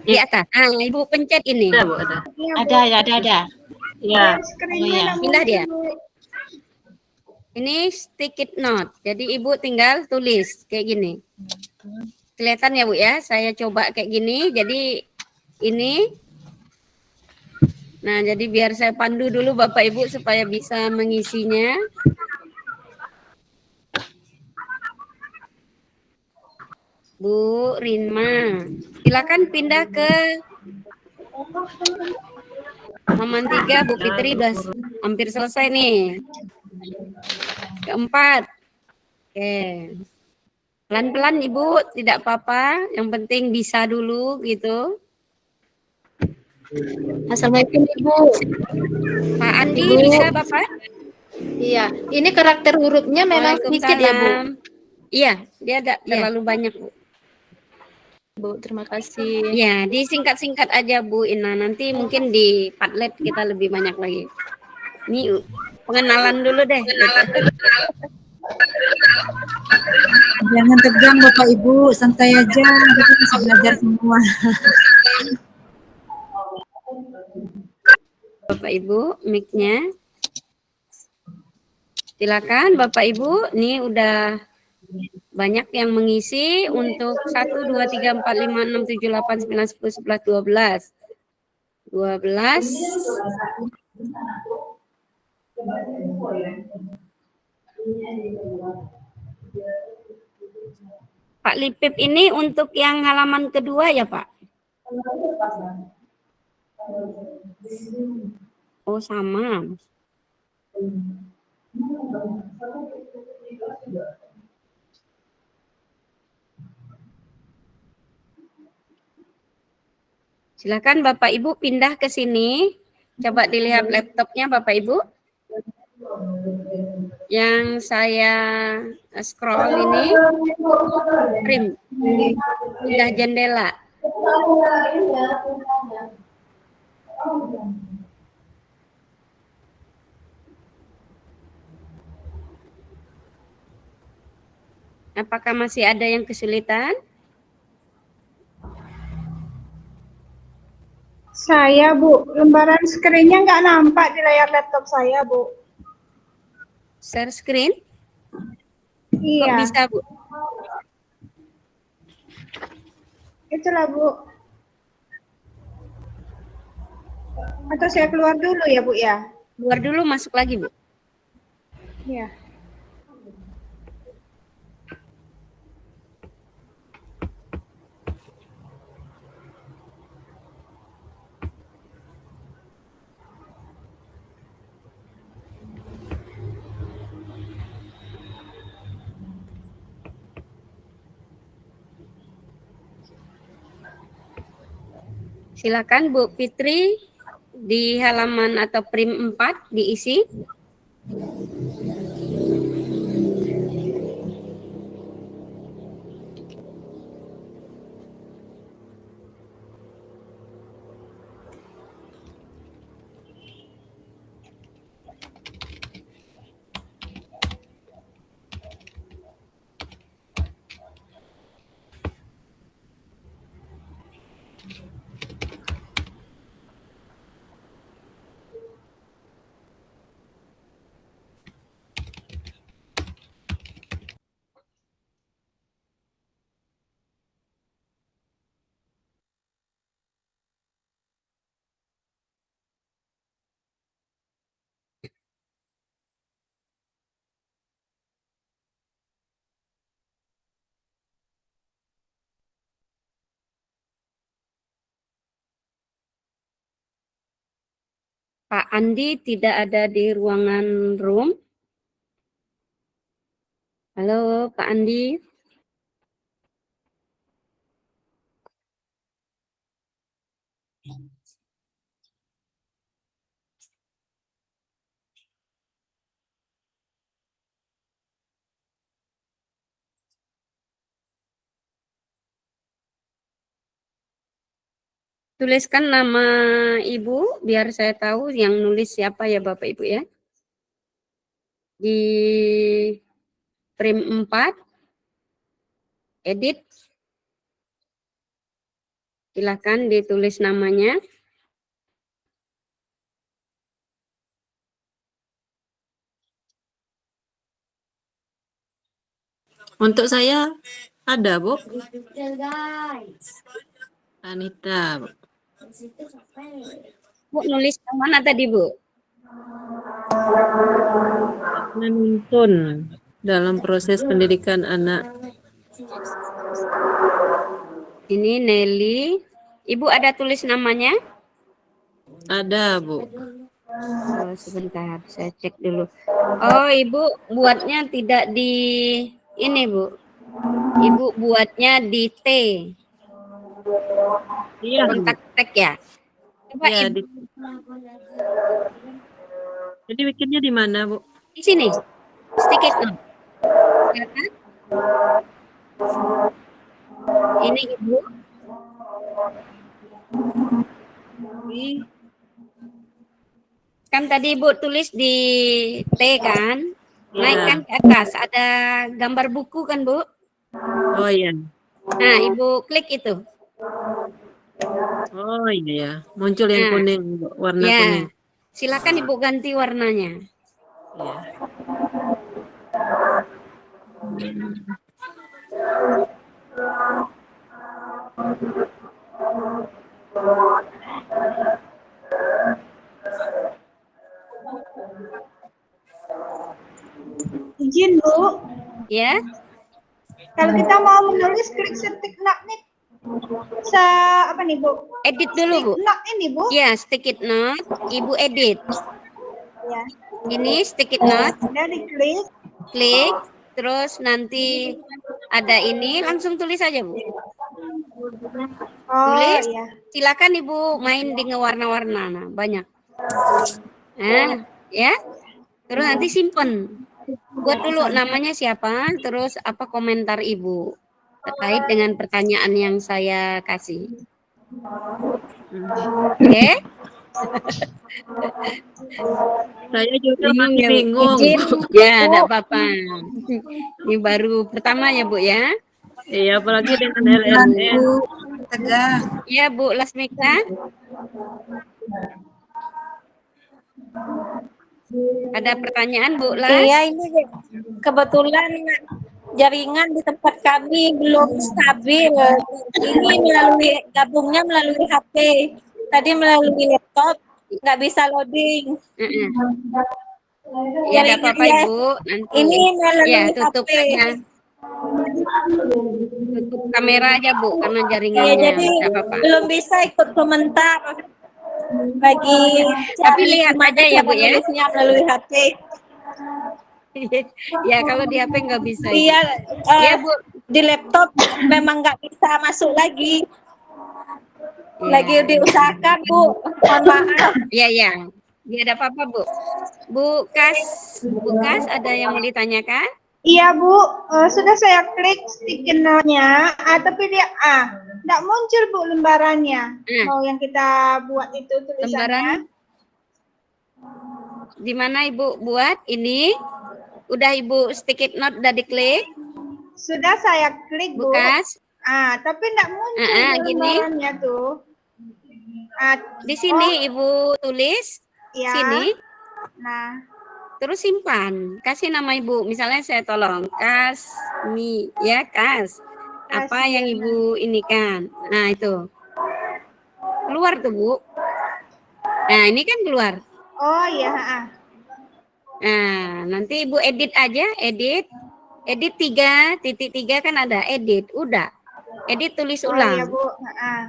Di atas. Ah, Ibu pencet ini. Ada, Bu, ada. Ada. Ya. iya. Pindah dia. Ini sticky note. Jadi Ibu tinggal tulis kayak gini. Kelihatan ya, Bu ya? Saya coba kayak gini. Jadi ini. Nah, jadi biar saya pandu dulu Bapak Ibu supaya bisa mengisinya. Bu Rinma, silakan pindah ke halaman 3. Bu Fitri udah hampir selesai nih. Keempat. Oke. Pelan-pelan Ibu, tidak apa-apa. Yang penting bisa dulu gitu. Assalamualaikum Ibu. Pak Andi Ibu. bisa Bapak? Iya, ini karakter hurufnya memang sedikit ya, Bu. Iya, dia ada terlalu banyak, Bu. Bu, terima kasih. Ya, disingkat-singkat aja Bu Ina. Nanti mungkin di Padlet kita lebih banyak lagi. Ini pengenalan dulu deh. Jangan tegang Bapak Ibu, santai aja, kita bisa belajar semua. Bapak Ibu, mic-nya. Silakan Bapak Ibu, ini udah banyak yang mengisi untuk 1, 2, 3, 4, 5, 6, 7, 8, 9, 10, 11, 12. 12. Pak Lipip ini untuk yang halaman kedua ya Pak? Oh sama. Silakan Bapak Ibu pindah ke sini. Coba dilihat laptopnya Bapak Ibu. Yang saya scroll ini trim, pindah jendela. Apakah masih ada yang kesulitan? Saya, Bu, lembaran screen-nya nggak nampak di layar laptop saya, Bu. Share screen? Iya. Kok bisa, Bu? Itulah, Bu. Atau saya keluar dulu ya, Bu, ya? Keluar dulu, masuk lagi, Bu. Iya. Silakan Bu Fitri di halaman atau prim 4 diisi. Pak Andi tidak ada di ruangan room. Halo Pak Andi. Tuliskan nama Ibu biar saya tahu yang nulis siapa ya Bapak Ibu ya. Di frame 4 edit. Silakan ditulis namanya. Untuk saya ada, Bu. Anita, Bu. Bu nulis yang mana tadi Bu? Menuntun dalam proses pendidikan anak. Ini Nelly. Ibu ada tulis namanya? Ada, Bu. Oh, sebentar, saya cek dulu. Oh, Ibu buatnya tidak di ini, Bu. Ibu buatnya di T. Iya, kontak tag ya. Coba Iya, Ibu. Jadi bikinnya di mana, Bu? Di sini. Sedikit note. Kelihatan? Ini Ibu. Kan tadi Ibu tulis di T kan? Naikkan ke atas, ada gambar buku kan Bu? Oh iya. Nah Ibu klik itu. Oh iya ya, muncul yang Nah, kuning, Bu. Warna ya. kuning. Silakan Ibu ganti warnanya. Iya. Izin Bu, Ya. kalau kita mau menulis klik stick note nih. Apa nih Bu? Edit dulu Bu. Stick note ini Bu. Ya, stick it note. Ibu edit. Ya. Ini stick it note. Udah diklik. Klik. Terus nanti ada ini, langsung tulis aja Bu. Oh, Tulis. iya. Silakan Ibu main dengan warna-warna. Nah, banyak. Nah, ya. Terus nanti simpen. Buat dulu namanya siapa, terus apa komentar Ibu terkait dengan pertanyaan yang saya kasih. Oke? Saya juga Bingung masih ya, bingung. izin. Ya, enggak apa-apa. Ini baru pertama ya, Bu ya. Iya, apalagi dengan LLM. Tegang. Iya, Bu Lasmika. Ada pertanyaan, Bu Las? Iya, ini kebetulan jaringan di tempat kami belum stabil. Ini gabungnya melalui HP. Tadi melalui laptop nggak bisa loading. Ya, enggak apa-apa, Ibu. Nanti. Ini melalui ya, tutup HP. aja. Tutup kamera aja, Bu, karena Iya, jaringannya. jadi Enggak apa-apa. belum bisa ikut komentar bagi Tapi lihat aja ya, Bu ya. menulisnya melalui HP. Ya, kalau di HP nggak bisa. Ibu. Iya, Ya, Bu. di laptop memang nggak bisa masuk lagi. Ya. Lagi diusahakan, Bu. Mohon maaf. Iya, iya. Tidak ada apa-apa, Bu. Bu Kas, ada yang mau ditanyakan? Iya Bu, sudah saya klik sticky note-nya, tapi dia nggak muncul Bu lembarannya. Mau yang kita buat itu tulisannya. Di mana Ibu buat ini? Udah Ibu sticky note udah diklik? Sudah saya klik Bu. Bukas? Tapi nggak muncul Bu gini. lembarannya tuh. Di sini Ibu tulis. Ya. Sini. Nah. Terus simpan, kasih nama Ibu. Misalnya saya tolong Kasmi, ya Kas. Apa yang Ibu ini kan? Nah itu keluar tuh Bu. Nah ini kan keluar. Oh iya. Nah nanti Ibu edit aja, edit 3.3 kan ada edit, udah. Edit tulis Oh ulang. iya Bu.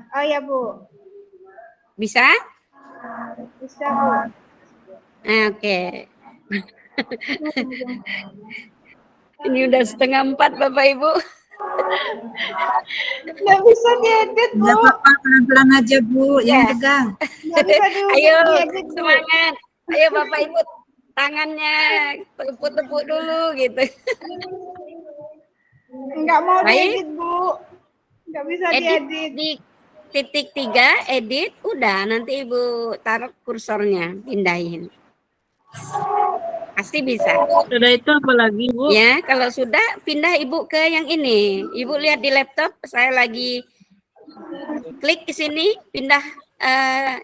Oh iya Bu. Bisa? Bisa Bu. Oke. Ini udah 3:30 Bapak Ibu. Nggak bisa diedit, Bu. Nggak apa-apa, pelan-pelan aja Bu, Ya. yang tegang. Nggak bisa Ayo diedit, Bu. semangat. Ayo Bapak Ibu tangannya tepuk-tepuk dulu gitu. Nggak mau Baik. diedit, Bu. Nggak bisa Edit diedit. di titik 3, edit, udah nanti Ibu taruh kursornya, pindahin. Pasti bisa. Sudah itu apa lagi, Bu? Ya, kalau sudah pindah Ibu ke yang ini. Ibu lihat di laptop, saya lagi klik ke sini, pindah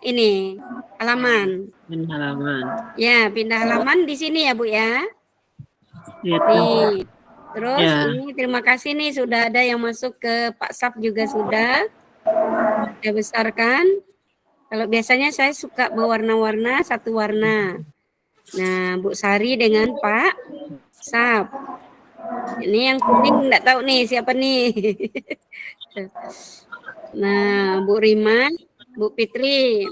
ini halaman. Ini halaman. Ya, pindah halaman di sini ya Bu ya. Itu. Nih. Terus Ya. ini terima kasih nih sudah ada yang masuk ke Pak Sap juga sudah. Saya besarkan. Kalau biasanya saya suka berwarna-warna, satu warna. Nah, Bu Sari dengan Pak Sap. Ini yang kuning enggak tahu nih siapa nih. Nah, Bu Rima, Bu Fitri.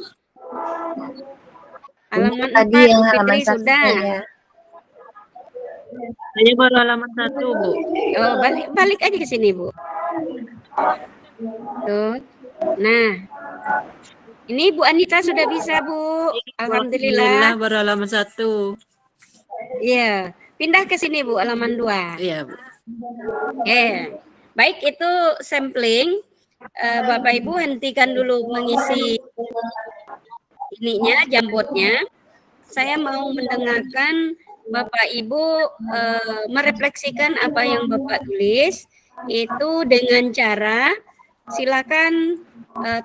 Halaman tadi 4, yang Bu halaman Fitri 1 sudah. saya. Saya baru halaman 1, Bu. Oh, balik aja ke sini, Bu. Tuh. Nah. Ini Bu Anita sudah bisa, Bu. Alhamdulillah. Baru halaman 1. Iya. Pindah ke sini, Bu, halaman 2. Iya, Bu. Oke. Baik, itu sampling. Bapak Ibu hentikan dulu mengisi ininya, jambotnya. Saya mau mendengarkan Bapak Ibu merefleksikan apa yang Bapak tulis itu dengan cara silakan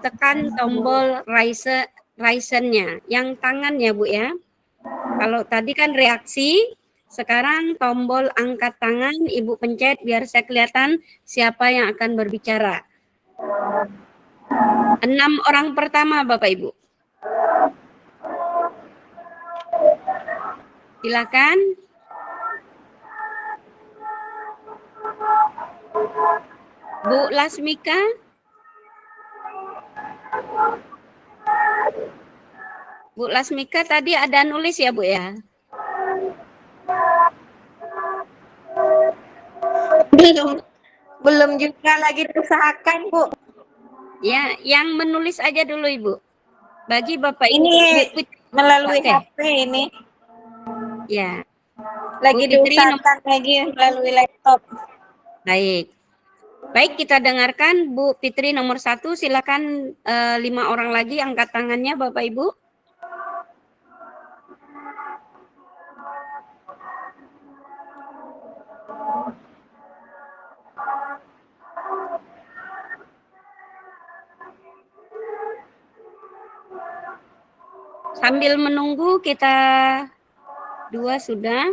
tekan tombol raise-nya, yang tangan ya Bu ya. Kalau tadi kan reaksi, sekarang tombol angkat tangan Ibu pencet biar saya kelihatan siapa yang akan berbicara. 6 orang pertama Bapak Ibu. Silakan. Bu Lasmika. Bu Lasmika tadi ada nulis ya Bu ya? Belum juga lagi diusahakan, Bu. Ya, yang menulis aja dulu Ibu. Bagi Bapak Ibu. Ini melalui Oke. HP ini. Ya. Lagi Bu Fitri diusahakan lagi melalui laptop. Baik. Baik, kita dengarkan Bu Fitri nomor 1. Silakan 5 orang lagi angkat tangannya Bapak Ibu. Sambil menunggu kita 2 sudah.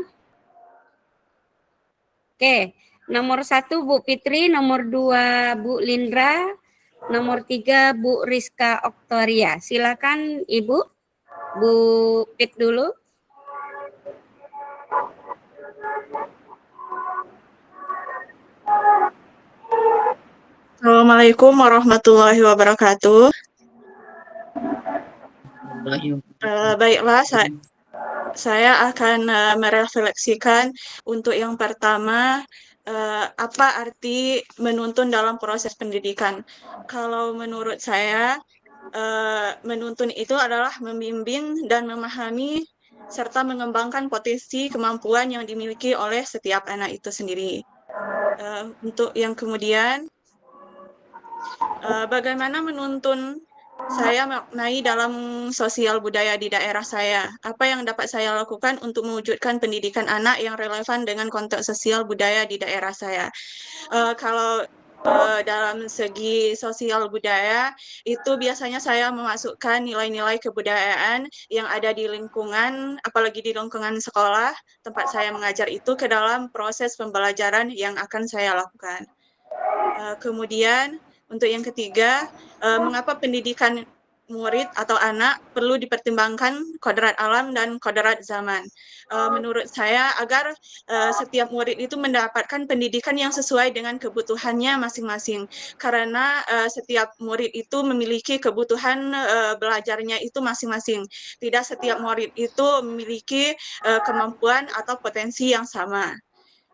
Oke, nomor 1 Bu Fitri, nomor 2 Bu Lindra, nomor 3 Bu Rizka Oktoria. Silakan Ibu, Bu Fit dulu. Assalamualaikum warahmatullahi wabarakatuh. Baiklah, saya akan merefleksikan untuk yang pertama, apa arti menuntun dalam proses pendidikan. Kalau menurut saya, menuntun itu adalah membimbing dan memahami serta mengembangkan potensi kemampuan yang dimiliki oleh setiap anak itu sendiri. Untuk yang kemudian, bagaimana menuntun saya maknai dalam sosial budaya di daerah saya. Apa yang dapat saya lakukan untuk mewujudkan pendidikan anak yang relevan dengan konteks sosial budaya di daerah saya. Kalau dalam segi sosial budaya, itu biasanya saya memasukkan nilai-nilai kebudayaan yang ada di lingkungan, apalagi di lingkungan sekolah, tempat saya mengajar itu ke dalam proses pembelajaran yang akan saya lakukan. Kemudian, untuk yang ketiga, mengapa pendidikan murid atau anak perlu dipertimbangkan kodrat alam dan kodrat zaman. Menurut saya agar setiap murid itu mendapatkan pendidikan yang sesuai dengan kebutuhannya masing-masing. Karena setiap murid itu memiliki kebutuhan belajarnya itu masing-masing. Tidak setiap murid itu memiliki kemampuan atau potensi yang sama.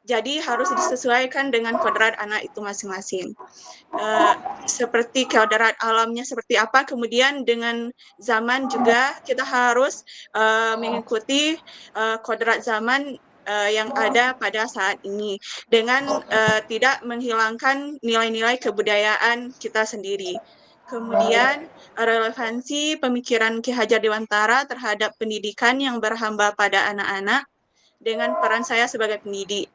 Jadi harus disesuaikan dengan kodrat anak itu masing-masing. Seperti kodrat alamnya seperti apa, kemudian dengan zaman juga kita harus mengikuti kodrat zaman yang ada pada saat ini dengan tidak menghilangkan nilai-nilai kebudayaan kita sendiri. Kemudian relevansi pemikiran Ki Hajar Dewantara terhadap pendidikan yang berhamba pada anak-anak dengan peran saya sebagai pendidik.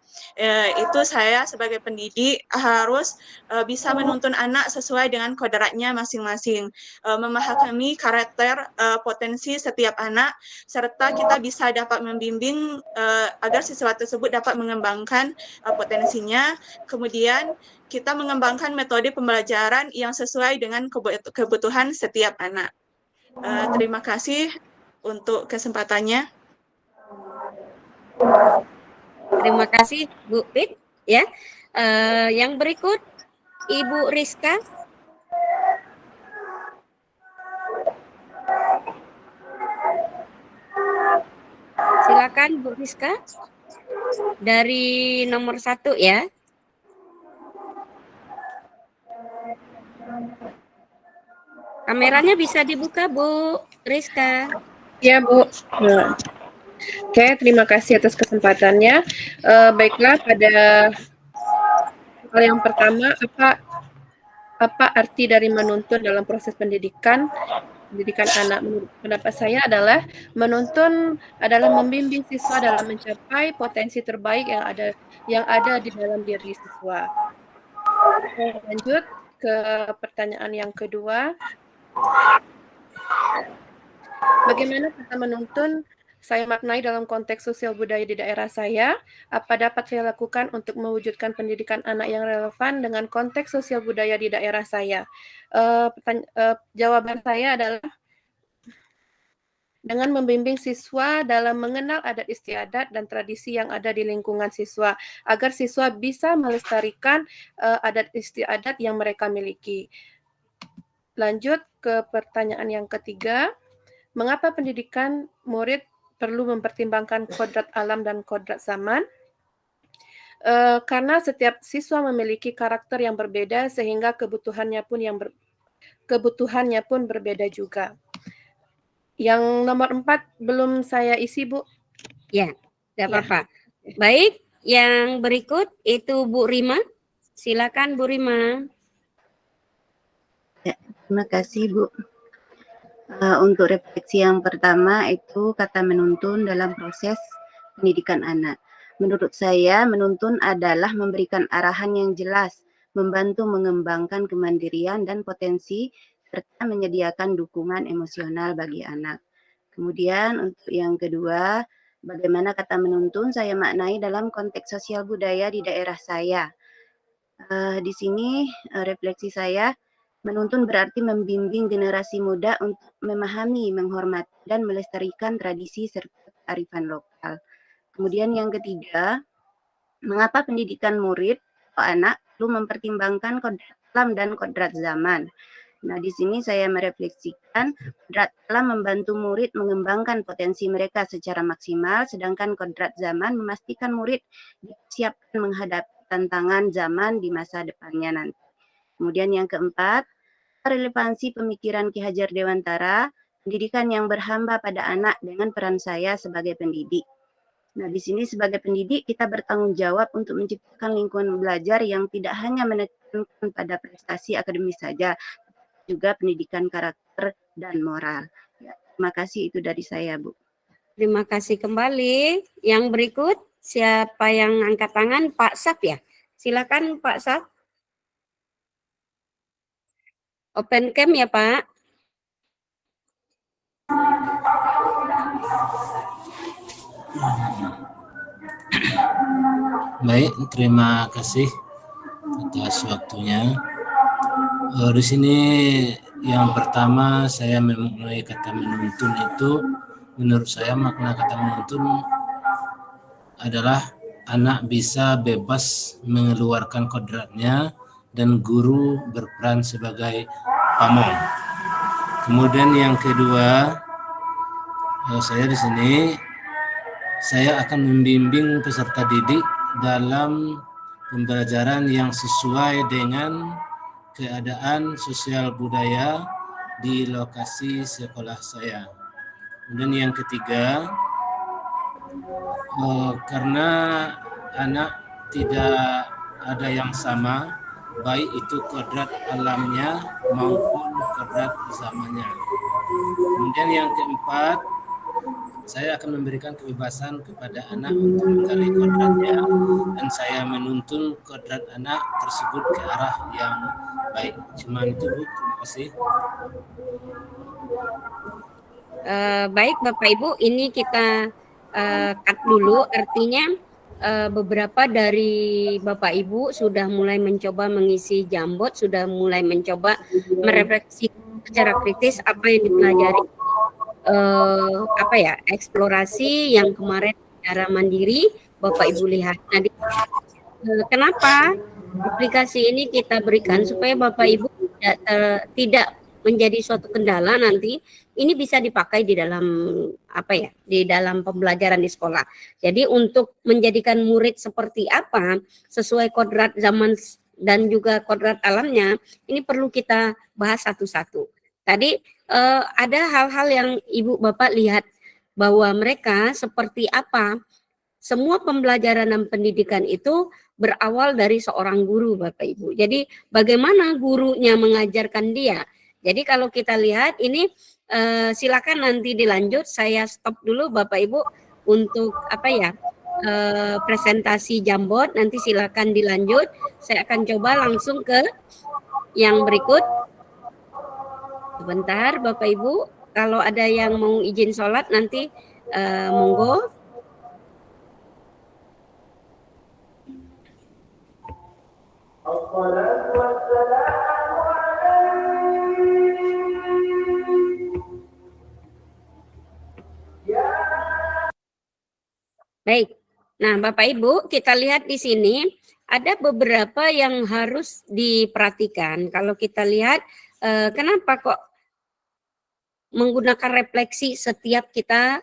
Itu saya sebagai pendidik harus bisa menuntun anak sesuai dengan kodratnya masing-masing, memahami karakter potensi setiap anak, serta kita bisa dapat membimbing agar siswa tersebut dapat mengembangkan potensinya. Kemudian kita mengembangkan metode pembelajaran yang sesuai dengan kebutuhan setiap anak. Terima kasih untuk kesempatannya. Terima kasih Bu Pit ya. Yang berikut Ibu Rizka. Silakan Bu Rizka dari nomor 1 ya. Kameranya bisa dibuka Bu Rizka. Ya Bu. Nah. Oke, terima kasih atas kesempatannya. Baiklah, pada hal yang pertama, apa arti dari menuntun dalam proses pendidikan anak? Menurut pendapat saya adalah menuntun adalah membimbing siswa dalam mencapai potensi terbaik yang ada di dalam diri siswa. Lanjut ke pertanyaan yang kedua. Bagaimana kata menuntun saya maknai dalam konteks sosial budaya di daerah saya? Apa dapat saya lakukan untuk mewujudkan pendidikan anak yang relevan dengan konteks sosial budaya di daerah saya? Jawaban saya adalah dengan membimbing siswa dalam mengenal adat istiadat dan tradisi yang ada di lingkungan siswa, agar siswa bisa melestarikan adat istiadat yang mereka miliki. Lanjut ke pertanyaan yang ketiga, mengapa pendidikan murid perlu mempertimbangkan kodrat alam dan kodrat zaman? Karena setiap siswa memiliki karakter yang berbeda sehingga kebutuhannya pun berbeda juga. Yang nomor 4 belum saya isi, Bu. Ya, tidak apa-apa. Baik, yang berikut itu Bu Rima. Silakan Bu Rima. Ya, terima kasih Bu. Untuk refleksi yang pertama itu kata menuntun dalam proses pendidikan anak. Menurut saya menuntun adalah memberikan arahan yang jelas, membantu mengembangkan kemandirian dan potensi, serta menyediakan dukungan emosional bagi anak. Kemudian untuk yang kedua, bagaimana kata menuntun saya maknai dalam konteks sosial budaya di daerah saya. Di sini refleksi saya, menuntun berarti membimbing generasi muda untuk memahami, menghormati, dan melestarikan tradisi serta kearifan lokal. Kemudian yang ketiga, mengapa pendidikan murid atau anak perlu mempertimbangkan kodrat alam dan kodrat zaman. Nah, di sini saya merefleksikan kodrat alam membantu murid mengembangkan potensi mereka secara maksimal, sedangkan kodrat zaman memastikan murid disiapkan menghadapi tantangan zaman di masa depannya nanti. Kemudian yang keempat, relevansi pemikiran Ki Hajar Dewantara, pendidikan yang berhamba pada anak dengan peran saya sebagai pendidik. Nah, di sini sebagai pendidik kita bertanggung jawab untuk menciptakan lingkungan belajar yang tidak hanya menekankan pada prestasi akademis saja, juga pendidikan karakter dan moral. Ya, terima kasih, itu dari saya, Bu. Terima kasih kembali. Yang berikut, siapa yang angkat tangan? Pak Saf ya? Silakan Pak Saf. Open cam ya Pak. Baik, terima kasih atas waktunya. Di sini Yang pertama, saya memulai kata menuntun itu, menurut saya makna kata menuntun adalah anak bisa bebas mengeluarkan kodratnya dan guru berperan sebagai pamong. Kemudian yang kedua, saya di sini saya akan membimbing peserta didik dalam pembelajaran yang sesuai dengan keadaan sosial budaya di lokasi sekolah saya. Kemudian yang ketiga, karena anak tidak ada yang sama, baik itu kodrat alamnya maupun kodrat zamannya. Kemudian yang keempat, saya akan memberikan kebebasan kepada anak untuk menggali kodratnya dan saya menuntun kodrat anak tersebut ke arah yang baik. Cuma itu, Bu. Terima kasih. Baik Bapak Ibu, ini kita cut dulu. Artinya beberapa dari Bapak Ibu sudah mulai mencoba mengisi Jambot, sudah mulai mencoba merefleksi secara kritis apa yang dipelajari, eksplorasi yang kemarin secara mandiri Bapak Ibu lihat. Nah, kenapa aplikasi ini kita berikan supaya Bapak Ibu tidak menjadi suatu kendala nanti, ini bisa dipakai di dalam di dalam pembelajaran di sekolah. Jadi untuk menjadikan murid seperti apa sesuai kodrat zaman dan juga kodrat alamnya, ini perlu kita bahas satu-satu. Tadi ada hal-hal yang Ibu Bapak lihat bahwa mereka seperti apa. Semua pembelajaran dan pendidikan itu berawal dari seorang guru Bapak Ibu. Jadi bagaimana gurunya mengajarkan dia. Jadi kalau kita lihat ini silakan nanti dilanjut. Saya stop dulu Bapak Ibu untuk presentasi Jambot. Nanti silakan dilanjut. Saya akan coba langsung ke yang berikut. Sebentar Bapak Ibu, kalau ada yang mau izin sholat nanti monggo. Baik. Nah, Bapak Ibu, kita lihat di sini ada beberapa yang harus diperhatikan. Kalau kita lihat kenapa kok menggunakan refleksi setiap kita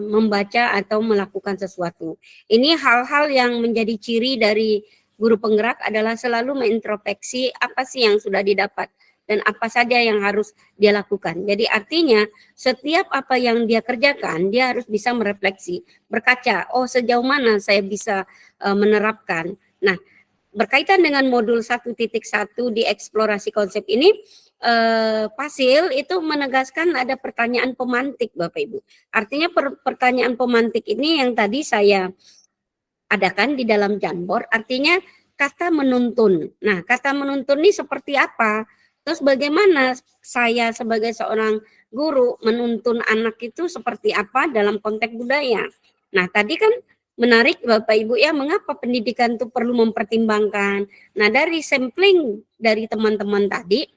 membaca atau melakukan sesuatu. Ini hal-hal yang menjadi ciri dari guru penggerak adalah selalu mengintrospeksi apa sih yang sudah didapat dan apa saja yang harus dia lakukan. Jadi artinya setiap apa yang dia kerjakan, dia harus bisa merefleksi, berkaca, oh sejauh mana saya bisa menerapkan. Nah, berkaitan dengan modul 1.1 di eksplorasi konsep ini, Pasil itu menegaskan ada pertanyaan pemantik Bapak Ibu. Artinya pertanyaan pemantik ini yang tadi saya adakan di dalam Jamboard, artinya kata menuntun. Nah, kata menuntun ini seperti apa? Terus bagaimana saya sebagai seorang guru menuntun anak itu seperti apa dalam konteks budaya. Nah, tadi kan menarik Bapak Ibu ya, mengapa pendidikan itu perlu mempertimbangkan. Nah, dari sampling dari teman-teman tadi,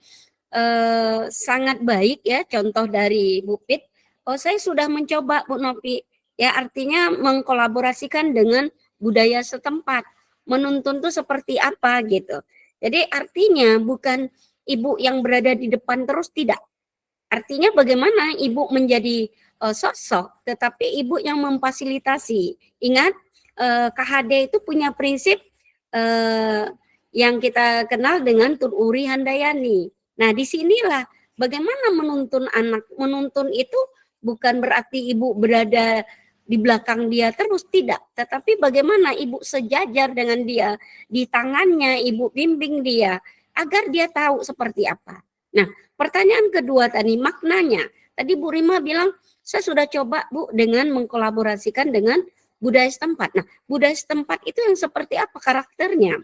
sangat baik ya, contoh dari Bu Pit. Oh, saya sudah mencoba Bu Novi, ya artinya mengkolaborasikan dengan budaya setempat. Menuntun itu seperti apa gitu. Jadi artinya bukan ibu yang berada di depan terus, tidak. Artinya bagaimana ibu menjadi sosok, tetapi ibu yang memfasilitasi. Ingat, KHD itu punya prinsip yang kita kenal dengan Tururi Handayani. Nah, disinilah bagaimana menuntun anak. Menuntun itu bukan berarti ibu berada di belakang dia terus, tidak. Tetapi bagaimana ibu sejajar dengan dia, di tangannya ibu bimbing dia, agar dia tahu seperti apa. Nah, pertanyaan kedua tadi, maknanya. Tadi Bu Rima bilang, saya sudah coba Bu dengan mengkolaborasikan dengan budaya setempat. Nah, budaya setempat itu yang seperti apa karakternya?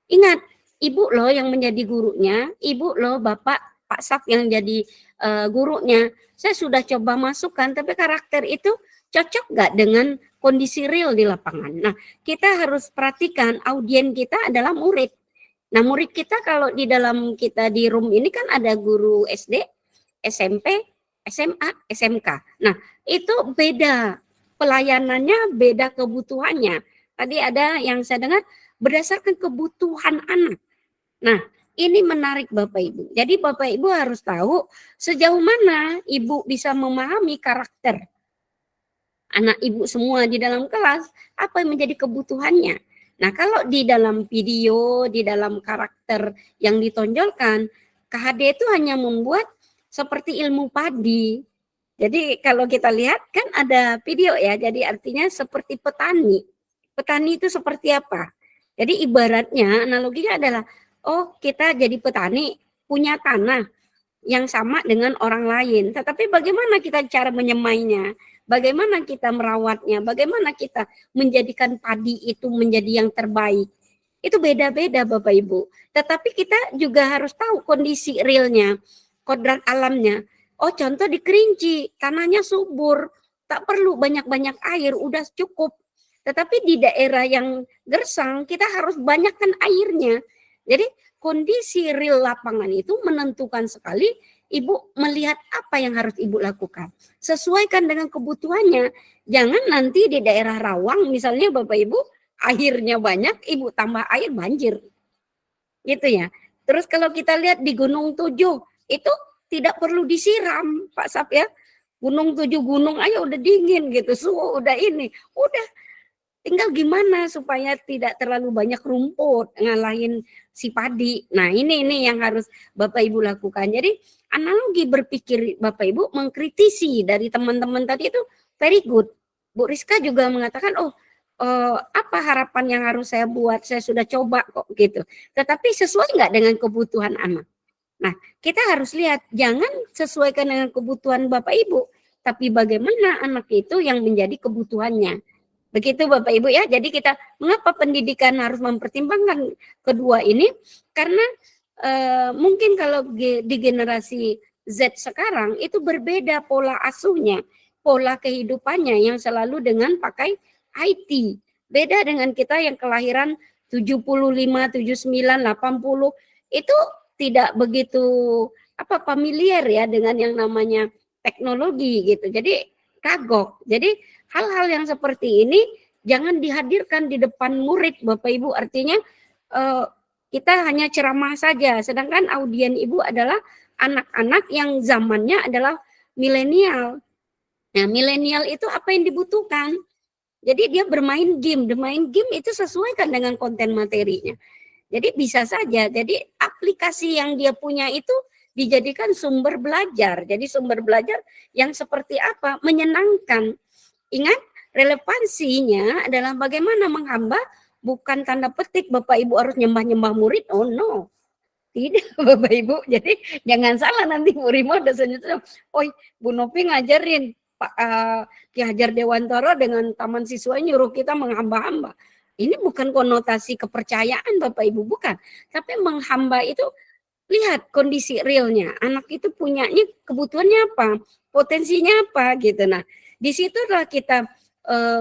Ingat, ibu loh yang menjadi gurunya, ibu loh Bapak, Pak Saf yang jadi gurunya. Saya sudah coba masukkan, tapi karakter itu cocok nggak dengan kondisi real di lapangan. Nah, kita harus perhatikan audien kita adalah murid. Nah, murid kita kalau di dalam kita di room ini kan ada guru SD, SMP, SMA, SMK. Nah, itu beda pelayanannya, beda kebutuhannya. Tadi ada yang saya dengar berdasarkan kebutuhan anak. Nah, ini menarik Bapak Ibu. Jadi Bapak Ibu harus tahu sejauh mana Ibu bisa memahami karakter anak Ibu semua di dalam kelas, apa yang menjadi kebutuhannya. Nah, kalau di dalam video, di dalam karakter yang ditonjolkan, KHD itu hanya membuat seperti ilmu padi. Jadi kalau kita lihat kan ada video ya, jadi artinya seperti petani. Petani itu seperti apa? Jadi ibaratnya analoginya adalah, oh kita jadi petani punya tanah yang sama dengan orang lain. Tetapi bagaimana kita cara menyemainya? Bagaimana kita merawatnya? Bagaimana kita menjadikan padi itu menjadi yang terbaik? Itu beda-beda Bapak Ibu. Tetapi kita juga harus tahu kondisi realnya, kodrat alamnya. Oh contoh di Kerinci, tanahnya subur, tak perlu banyak-banyak air, udah cukup. Tetapi di daerah yang gersang, kita harus banyakkan airnya. Jadi kondisi real lapangan itu menentukan sekali Ibu melihat apa yang harus Ibu lakukan. Sesuaikan dengan kebutuhannya. Jangan nanti di daerah rawan, misalnya Bapak Ibu, airnya banyak, Ibu tambah air banjir. Gitu ya. Terus kalau kita lihat di Gunung Tujuh, itu tidak perlu disiram, Pak Sap ya. Gunung 7 gunung aja udah dingin gitu, suhu udah ini. Udah tinggal gimana supaya tidak terlalu banyak rumput ngalahin si padi. Nah, ini yang harus Bapak Ibu lakukan. Jadi, analogi berpikir Bapak Ibu mengkritisi dari teman-teman tadi itu very good. Bu Rizka juga mengatakan, apa harapan yang harus saya buat? Saya sudah coba kok gitu. Tetapi sesuai nggak dengan kebutuhan anak? Nah, kita harus lihat, jangan sesuaikan dengan kebutuhan Bapak Ibu, tapi bagaimana anak itu yang menjadi kebutuhannya. Begitu Bapak Ibu ya. Jadi kita mengapa pendidikan harus mempertimbangkan kedua ini? Karena mungkin kalau di generasi Z sekarang itu berbeda pola asuhnya, pola kehidupannya yang selalu dengan pakai IT. Beda dengan kita yang kelahiran 75, 79, 80 itu tidak begitu familiar ya dengan yang namanya teknologi gitu. Jadi kagok. Jadi hal-hal yang seperti ini jangan dihadirkan di depan murid Bapak Ibu. Artinya kita hanya ceramah saja. Sedangkan audien Ibu adalah anak-anak yang zamannya adalah milenial. Nah, milenial itu apa yang dibutuhkan? Jadi dia bermain game. Bermain game itu sesuaikan dengan konten materinya. Jadi bisa saja. Jadi aplikasi yang dia punya itu dijadikan sumber belajar. Jadi sumber belajar yang seperti apa? Menyenangkan. Ingat, relevansinya adalah bagaimana menghamba, bukan tanda petik Bapak Ibu harus nyembah-nyembah murid. Oh no. Tidak Bapak Ibu. Jadi jangan salah nanti Bu Rima udah senyum. Oh, Bu Novi ngajarin Pak Ki Hajar Dewantara dengan taman siswa nyuruh kita menghamba-hamba. Ini bukan konotasi kepercayaan Bapak Ibu, bukan. Tapi menghamba itu lihat kondisi realnya. Anak itu punyanya kebutuhannya apa, potensinya apa gitu. Nah, disitulah kita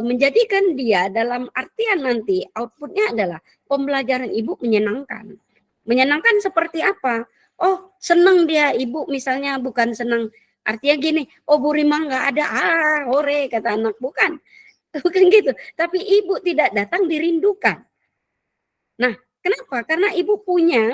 menjadikan dia dalam artian nanti outputnya adalah pembelajaran Ibu menyenangkan. Menyenangkan seperti apa? Oh, senang dia Ibu misalnya, bukan senang artinya gini, oh Bu Rima nggak ada, hore kata anak, bukan. Bukan gitu. Tapi Ibu tidak datang dirindukan. Nah, kenapa? Karena Ibu punya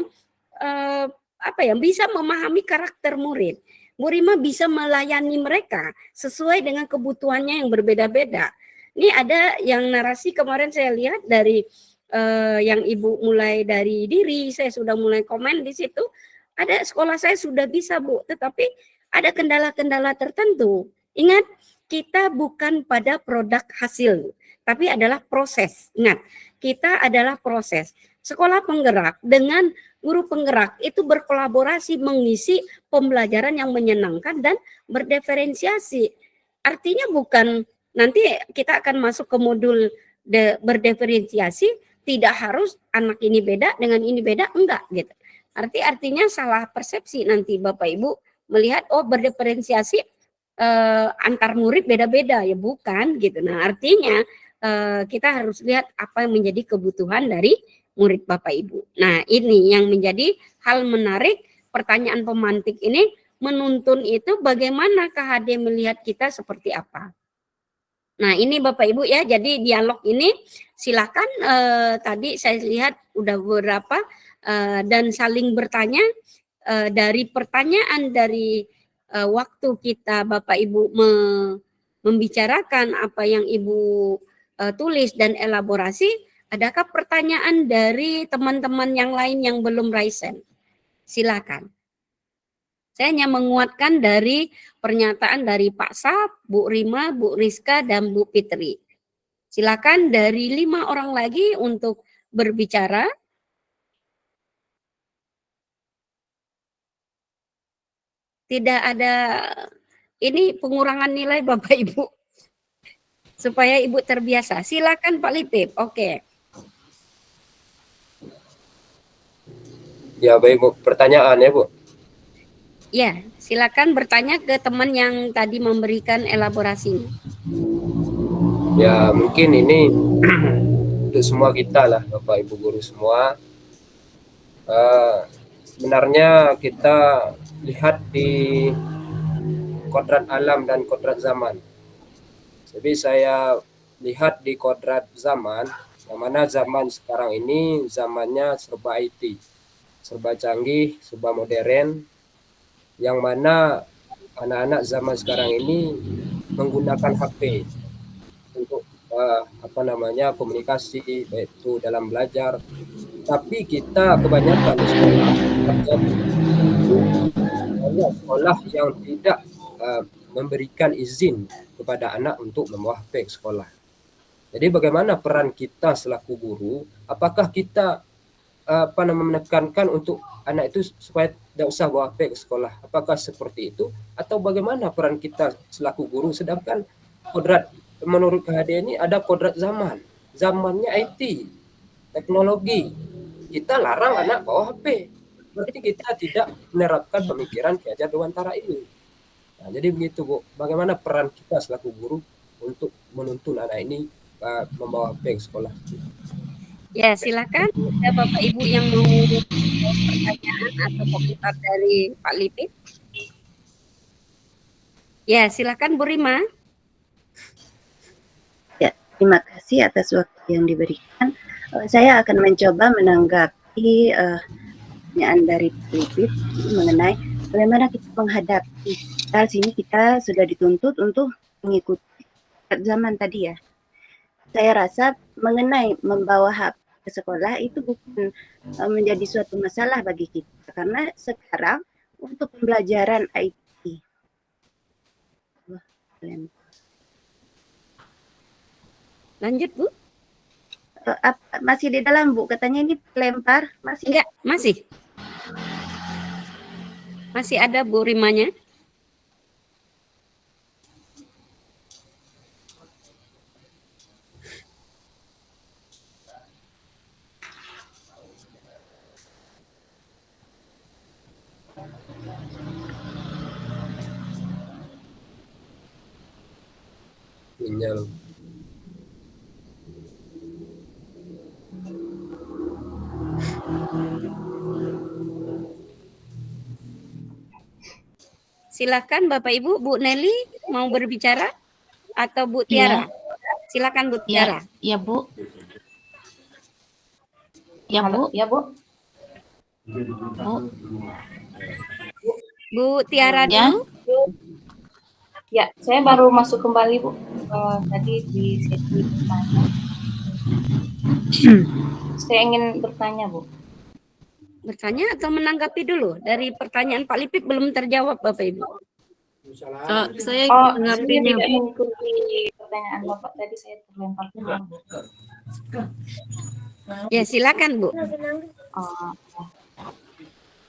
bisa memahami karakter murid. Bu Rima bisa melayani mereka sesuai dengan kebutuhannya yang berbeda-beda. Ini ada yang narasi kemarin saya lihat dari yang Ibu mulai dari diri, saya sudah mulai komen di situ. Ada sekolah saya sudah bisa Bu, tetapi ada kendala-kendala tertentu. Ingat, kita bukan pada produk hasil, tapi adalah proses. Ingat, kita adalah proses. Sekolah penggerak dengan guru penggerak itu berkolaborasi mengisi pembelajaran yang menyenangkan dan berdiferensiasi. Artinya bukan nanti kita akan masuk ke modul berdiferensiasi, tidak harus anak ini beda dengan ini beda, enggak gitu. Artinya salah persepsi nanti Bapak Ibu melihat berdiferensiasi antar murid beda-beda, ya bukan gitu. Nah, artinya kita harus lihat apa yang menjadi kebutuhan dari murid Bapak Ibu. Nah, ini yang menjadi hal menarik pertanyaan pemantik ini, menuntun itu bagaimana KHD melihat kita seperti apa. Nah, ini Bapak Ibu ya, jadi dialog ini silakan tadi saya lihat udah beberapa dan saling bertanya dari pertanyaan dari waktu kita Bapak Ibu membicarakan apa yang Ibu tulis dan elaborasi, adakah pertanyaan dari teman-teman yang lain yang belum raise hand? Silakan. Saya hanya menguatkan dari pernyataan dari Pak Sap, Bu Rima, Bu Rizka, dan Bu Fitri. Silakan dari 5 orang lagi untuk berbicara. Tidak ada ini pengurangan nilai Bapak Ibu. Supaya Ibu terbiasa. Silakan Pak Lipip. Oke. Ya baik Bu, pertanyaan ya Bu. Ya, silakan bertanya ke teman yang tadi memberikan elaborasinya. Ya mungkin ini untuk semua kita lah Bapak Ibu guru semua. Sebenarnya kita lihat di kodrat alam dan kodrat zaman. Jadi saya lihat di kodrat zaman, yang mana zaman sekarang ini zamannya serba IT, serba canggih, serba modern, yang mana anak-anak zaman sekarang ini menggunakan HP untuk komunikasi, baik itu dalam belajar. Tapi kita kebanyakan di sekolah banyak sekolah yang tidak memberikan izin kepada anak untuk membawa HP ke sekolah. Jadi bagaimana peran kita selaku guru? Apakah kita menekankan untuk anak itu supaya tidak usah bawa HP ke sekolah? Apakah seperti itu? Atau bagaimana peran kita selaku guru? Sedangkan kodrat menurut KHD ini ada kodrat zaman. Zamannya IT, teknologi. Kita larang anak bawa HP. Berarti kita tidak menerapkan pemikiran Ki Hajar Dewantara ini. Nah, jadi begitu Bu. Bagaimana peran kita selaku guru untuk menuntun anak ini membawa HP ke sekolah? Ya, silakan ada Bapak Ibu yang mau pertanyaan atau komentar dari Pak Lipit. Ya, silakan Bu Rima. Ya, terima kasih atas waktu yang diberikan. Saya akan mencoba menanggapi pertanyaan dari Pak Lipit mengenai bagaimana kita menghadapi. Di sini kita sudah dituntut untuk mengikuti zaman tadi ya. Saya rasa mengenai membawa HP ke sekolah itu bukan menjadi suatu masalah bagi kita karena sekarang untuk pembelajaran IT. Lanjut Bu. Masih di dalam Bu, katanya ini lempar masih? Enggak, masih. Masih ada Bu Rimanya. Sinyal. Silakan Bapak Ibu, Bu Nelly mau berbicara atau Bu Tiara? Silakan Bu Tiara. Ya Bu. Ya Bu. Ya Bu. Bu Tiara Ya. dulu. Ya, saya baru masuk kembali Bu. Tadi di sesi bertanya. Saya ingin bertanya Bu. Bertanya atau menanggapi dulu? Dari pertanyaan Pak Lipit belum terjawab Bapak Ibu. Saya Saya menanggapinya. tidak mengikuti pertanyaan Bapak tadi, saya terlempar ke Bu. Ya, silakan Bu.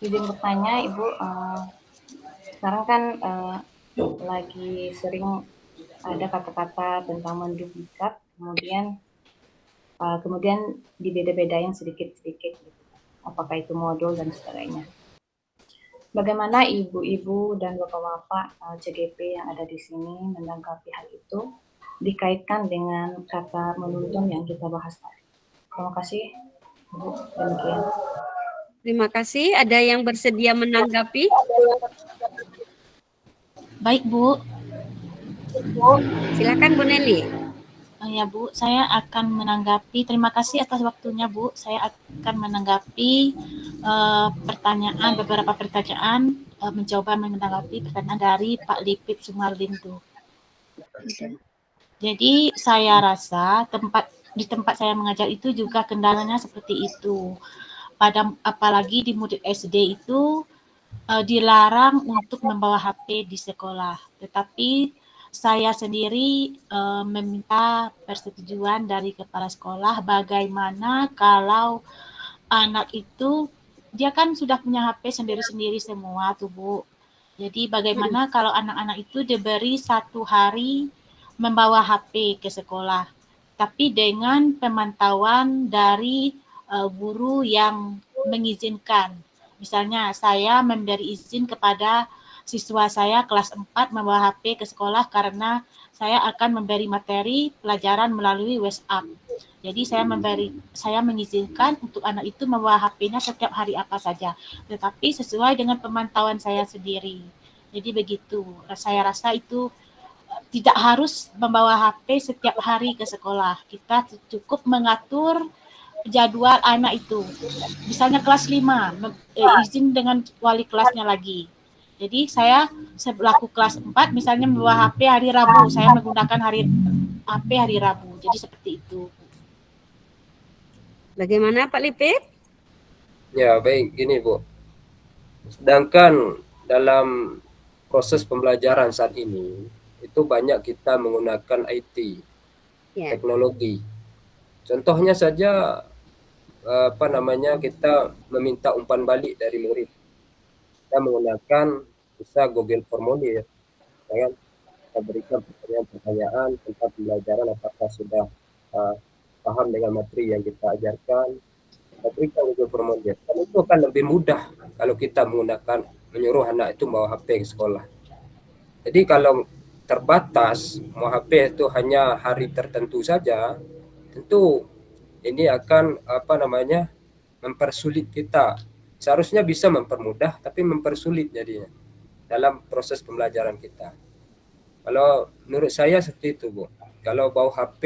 Izin bertanya Ibu, sekarang kan lagi sering ada kata-kata tentang menduplikat, kemudian dibeda-bedain sedikit-sedikit, gitu. Apakah itu modul dan sebagainya. Bagaimana ibu-ibu dan bapak-bapak CGP yang ada di sini menanggapi hal itu dikaitkan dengan kata menuntun yang kita bahas tadi? Terima kasih. Demikian. Terima kasih. Ada yang bersedia menanggapi? Baik, Bu. Silakan Bu Nelly. Ya, Bu, saya akan menanggapi. Terima kasih atas waktunya, Bu. Saya akan menanggapi beberapa pertanyaan, mencoba menanggapi pertanyaan dari Pak Lipit Sumarlindo. Jadi saya rasa di tempat saya mengajar itu juga kendalanya seperti itu. Apalagi di murid SD itu dilarang untuk membawa HP di sekolah. Tetapi saya sendiri meminta persetujuan dari kepala sekolah bagaimana kalau anak itu dia kan sudah punya HP sendiri-sendiri semua tuh, Bu. Jadi bagaimana kalau anak-anak itu diberi 1 hari membawa HP ke sekolah, tapi dengan pemantauan dari guru yang mengizinkan. Misalnya saya memberi izin kepada siswa saya kelas 4 membawa HP ke sekolah karena saya akan memberi materi pelajaran melalui WhatsApp. Jadi saya mengizinkan untuk anak itu membawa HP-nya setiap hari apa saja, tetapi sesuai dengan pemantauan saya sendiri. Jadi begitu. Saya rasa itu tidak harus membawa HP setiap hari ke sekolah. Kita cukup mengatur jadwal anak itu. Misalnya kelas 5, izin dengan wali kelasnya lagi. Jadi saya selaku kelas 4 misalnya membawa HP hari Rabu, saya menggunakan HP hari Rabu. Jadi seperti itu. Bagaimana Pak Lipit? Ya, baik, gini Bu. Sedangkan dalam proses pembelajaran saat ini, itu banyak kita menggunakan IT, teknologi. Contohnya saja, kita meminta umpan balik dari murid. Kita menggunakan bisa Google Formulir, kan? Kita berikan pertanyaan-pertanyaan tentang pembelajaran apakah sudah paham dengan materi yang kita ajarkan. Kita berikan Google Formulir. Dan itu akan lebih mudah kalau kita menyuruh anak itu bawa HP ke sekolah. Jadi kalau terbatas mau HP itu hanya hari tertentu saja, tentu ini akan mempersulit kita. Seharusnya bisa mempermudah tapi mempersulit jadinya dalam proses pembelajaran kita. Kalau menurut saya seperti itu, Bu. Kalau bawa HP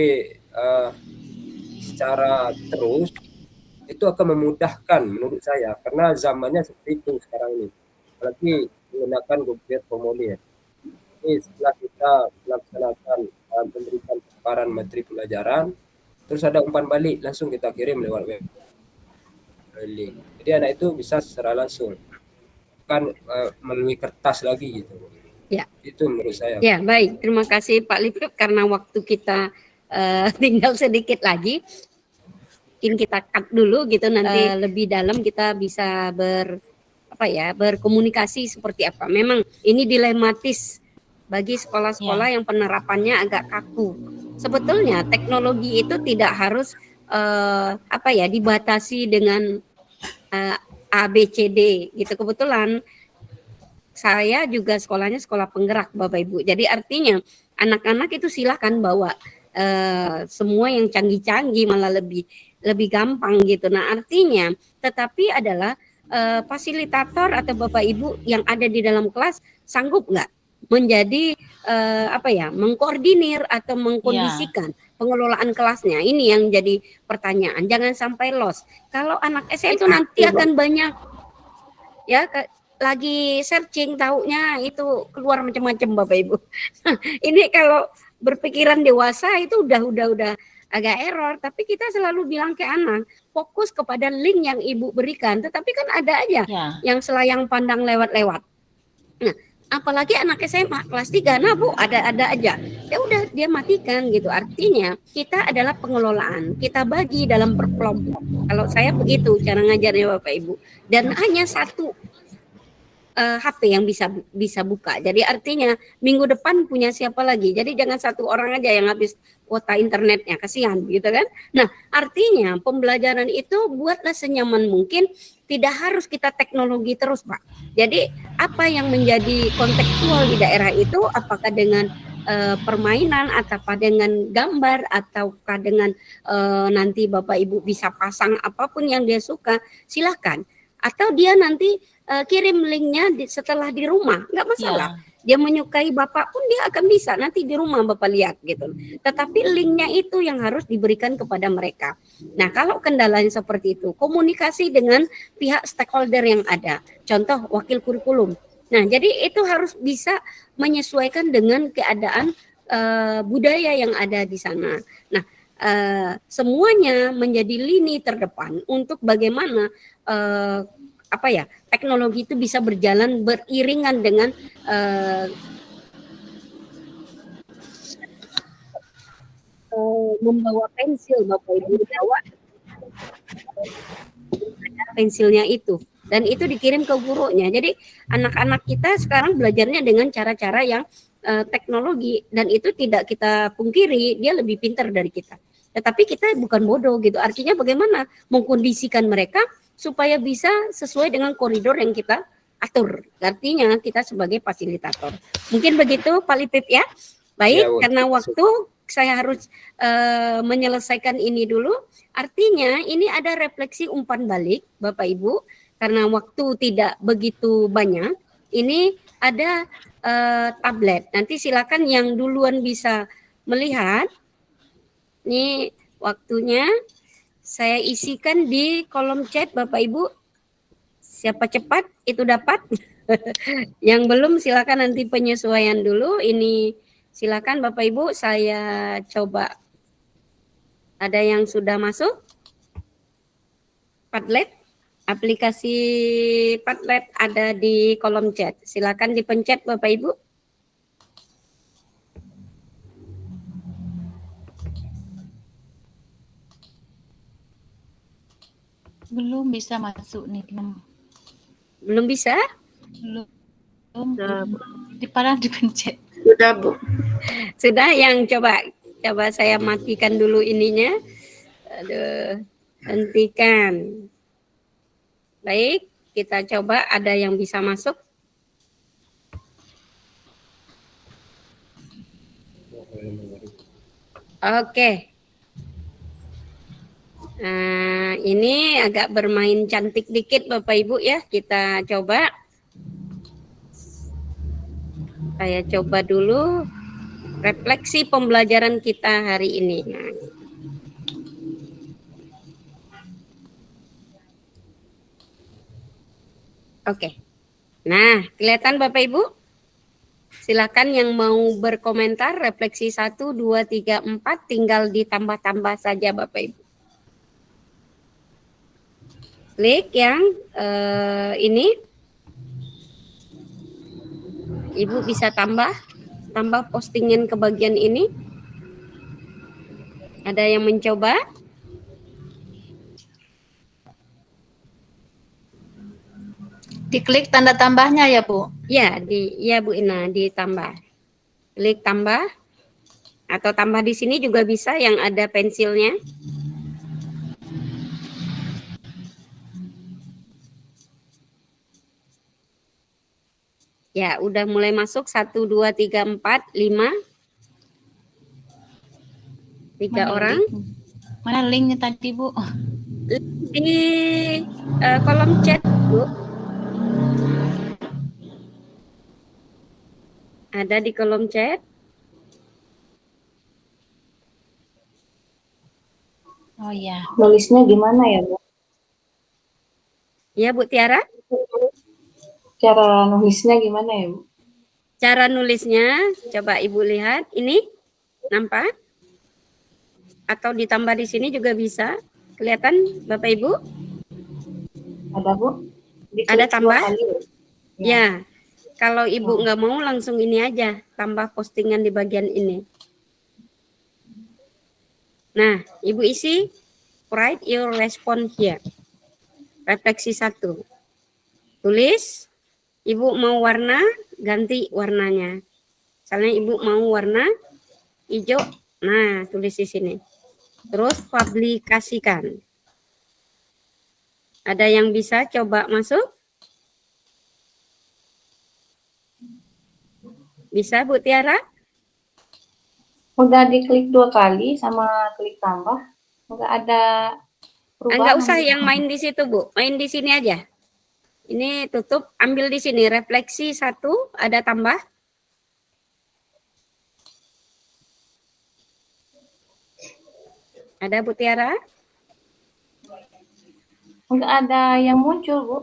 secara terus itu akan memudahkan menurut saya karena zamannya seperti itu sekarang ini. Apalagi menggunakan Google Formulir. Setelah kita melaksanakan memberikan paparan materi pelajaran, terus ada umpan balik langsung kita kirim lewat web link. Jadi anak itu bisa secara langsung, bukan melalui kertas lagi gitu. Ya. Itu menurut saya. Ya, baik. Terima kasih Pak Lipit karena waktu kita tinggal sedikit lagi. Mungkin kita cut dulu gitu, nanti lebih dalam kita bisa berkomunikasi seperti apa. Memang ini dilematis bagi sekolah-sekolah yang penerapannya agak kaku. Sebetulnya teknologi itu tidak harus dibatasi dengan A, B, C, D gitu. Kebetulan saya juga sekolahnya sekolah penggerak Bapak Ibu. Jadi artinya anak-anak itu silahkan bawa semua yang canggih-canggih, malah lebih gampang gitu. Nah artinya tetapi adalah fasilitator atau Bapak Ibu yang ada di dalam kelas sanggup nggak menjadi mengkoordinir atau mengkondisikan pengelolaan kelasnya. Ini yang jadi pertanyaan. Jangan sampai lost. Kalau anak SMA itu nanti akan banyak lagi searching, taunya itu keluar macam-macam Bapak Ibu. Ini kalau berpikiran dewasa itu udah agak error, tapi kita selalu bilang ke anak, fokus kepada link yang Ibu berikan, tetapi kan ada aja yang selayang pandang lewat-lewat. Nah, apalagi anak SMA kelas 3, nah Bu, ada aja. Ya udah dia matikan gitu. Artinya kita adalah pengelolaan. Kita bagi dalam berkelompok. Kalau saya begitu cara ngajarnya Bapak Ibu. Dan hanya satu HP yang bisa buka. Jadi artinya minggu depan punya siapa lagi. Jadi jangan satu orang aja yang habis kuota internetnya, kasihan gitu kan. Nah, artinya pembelajaran itu buatlah senyaman mungkin, tidak harus kita teknologi terus, Pak. Jadi apa yang menjadi kontekstual di daerah itu, apakah dengan permainan ataukah dengan gambar ataukah dengan nanti Bapak Ibu bisa pasang apapun yang dia suka, silakan. Atau dia nanti kirim linknya setelah di rumah, nggak masalah. Dia menyukai Bapak pun dia akan bisa nanti di rumah Bapak lihat gitu. Tetapi linknya itu yang harus diberikan kepada mereka. Nah, kalau kendalanya seperti itu, komunikasi dengan pihak stakeholder yang ada. Contoh wakil kurikulum. Nah, jadi itu harus bisa menyesuaikan dengan keadaan budaya yang ada di sana. Nah, semuanya menjadi lini terdepan untuk bagaimana teknologi itu bisa berjalan beriringan dengan membawa pensil Bapak Ibu, bawa pensilnya itu dan itu dikirim ke gurunya. Jadi anak-anak kita sekarang belajarnya dengan cara-cara yang teknologi dan itu tidak kita pungkiri dia lebih pintar dari kita. Tetapi kita bukan bodoh gitu. Artinya bagaimana mengkondisikan mereka supaya bisa sesuai dengan koridor yang kita atur. Artinya kita sebagai fasilitator. Mungkin begitu Pak Lipip ya. Baik, ya, karena waktu saya harus menyelesaikan ini dulu. Artinya ini ada refleksi umpan balik Bapak Ibu. Karena waktu tidak begitu banyak. Ini ada tablet. Nanti silakan yang duluan bisa melihat. Ini waktunya saya isikan di kolom chat Bapak Ibu. Siapa cepat itu dapat. Yang belum silakan nanti penyesuaian dulu. Ini silakan Bapak Ibu saya coba. Ada yang sudah masuk? Padlet. Aplikasi Padlet ada di kolom chat. Silakan dipencet Bapak Ibu. Belum bisa masuk nih. Belum bisa? Belum. Padahal dipencet. Sudah, Bu. Sudah yang coba saya matikan dulu ininya. Aduh, hentikan. Baik, kita coba ada yang bisa masuk. Oke. Nah, ini agak bermain cantik dikit Bapak Ibu ya. Kita coba. Saya coba dulu refleksi pembelajaran kita hari ini. Oke. Nah, kelihatan Bapak Ibu? Silakan yang mau berkomentar refleksi 1, 2, 3, 4 tinggal ditambah-tambah saja Bapak Ibu. Klik yang ini. Ibu bisa tambah postingan ke bagian ini. Ada yang mencoba? Diklik tanda tambahnya ya Bu? Ya, ya Bu Ina, ditambah. Klik tambah. Atau tambah di sini juga bisa yang ada pensilnya. Ya, udah mulai masuk 1, 2, 3, 4, 5. 3 orang. Mana linknya tadi, Bu? Di kolom chat, Bu. Ada di kolom chat. Oh iya. Nulisnya gimana ya, Bu? Ya, Bu Tiara. Cara nulisnya gimana ya, Bu? Cara nulisnya, coba Ibu lihat. Ini, nampak? Atau ditambah di sini juga bisa. Kelihatan Bapak Ibu? Ada, Bu? Ada tambah? Ya. Kalau Ibu nggak mau langsung ini aja. Tambah postingan di bagian ini. Nah, Ibu isi. Write your response here. Refleksi 1. Tulis. Ibu mau warna, ganti warnanya. Misalnya Ibu mau warna hijau, nah tulis di sini. Terus publikasikan. Ada yang bisa coba masuk? Bisa Bu Tiara? Udah diklik 2 kali sama klik tambah, nggak ada perubahan. Enggak usah yang main di situ, Bu. Main di sini aja. Ini tutup, ambil di sini. Refleksi 1, ada tambah. Ada Bu Tiara? Nggak ada yang muncul, Bu.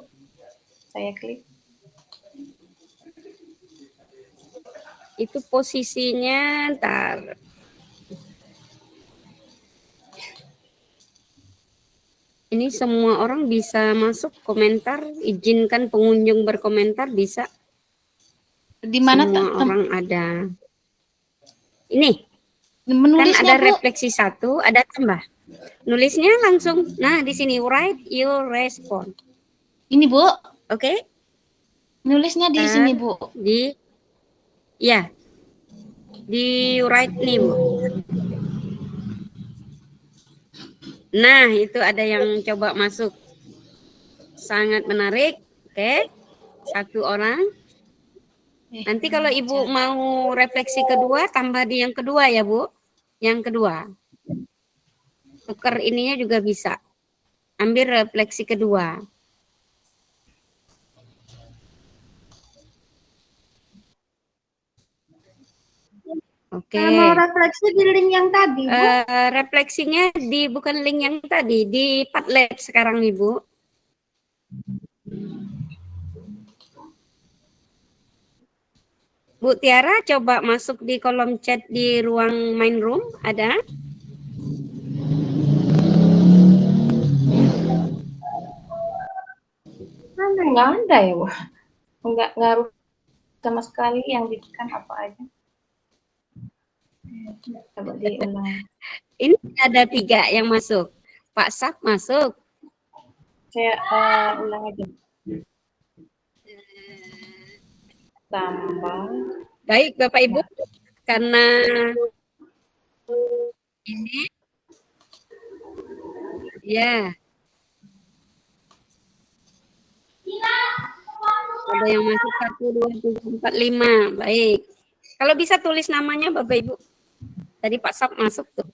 Saya klik. Itu posisinya, ntar. Ini semua orang bisa masuk komentar, izinkan pengunjung berkomentar, bisa. Di mana semua orang ada. Ini. Menulisnya, kan ada Bu? refleksi 1, ada tambah. Nulisnya langsung. Nah, di sini write your response. Ini, Bu. Oke. Nulisnya di sini, Bu. Ya. Di write nih, Bu. Nah, itu ada yang coba masuk. Sangat menarik. Oke. 1 orang. Nanti kalau Ibu mau refleksi kedua, tambah di yang kedua ya, Bu. Yang kedua. Tuker ininya juga bisa. Ambil refleksi kedua. Oke. Mau refleksi di link yang tadi, Bu? Refleksinya bukan link yang tadi, di Padlet sekarang, Ibu. Bu Tiara, coba masuk di kolom chat di ruang main room, ada? Mana nggak ada ya, Bu? Nggak ngaruh sama sekali yang ditekan apa aja. Coba diulang. Ini ada 3 yang masuk. Pak Sap masuk. Saya ulang aja. Tambah. Baik, Bapak Ibu. Karena ini ya. Ada yang masuk 1, 2, 3, 4, 5. Baik. Kalau bisa tulis namanya Bapak Ibu. Tadi Pak Sap masuk tuh.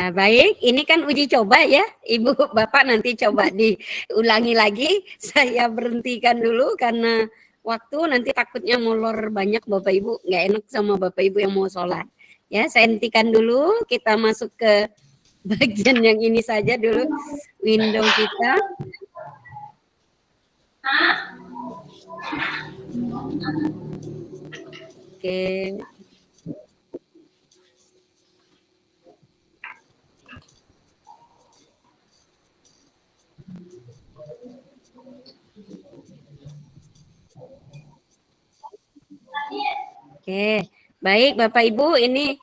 Baik, ini kan uji coba ya, Ibu Bapak nanti coba diulangi lagi. Saya berhentikan dulu karena waktu nanti takutnya molor banyak Bapak Ibu, nggak enak sama Bapak Ibu yang mau sholat. Ya, saya hentikan dulu, kita masuk ke bagian yang ini saja dulu, window kita. Oke. Oke, baik Bapak Ibu, ini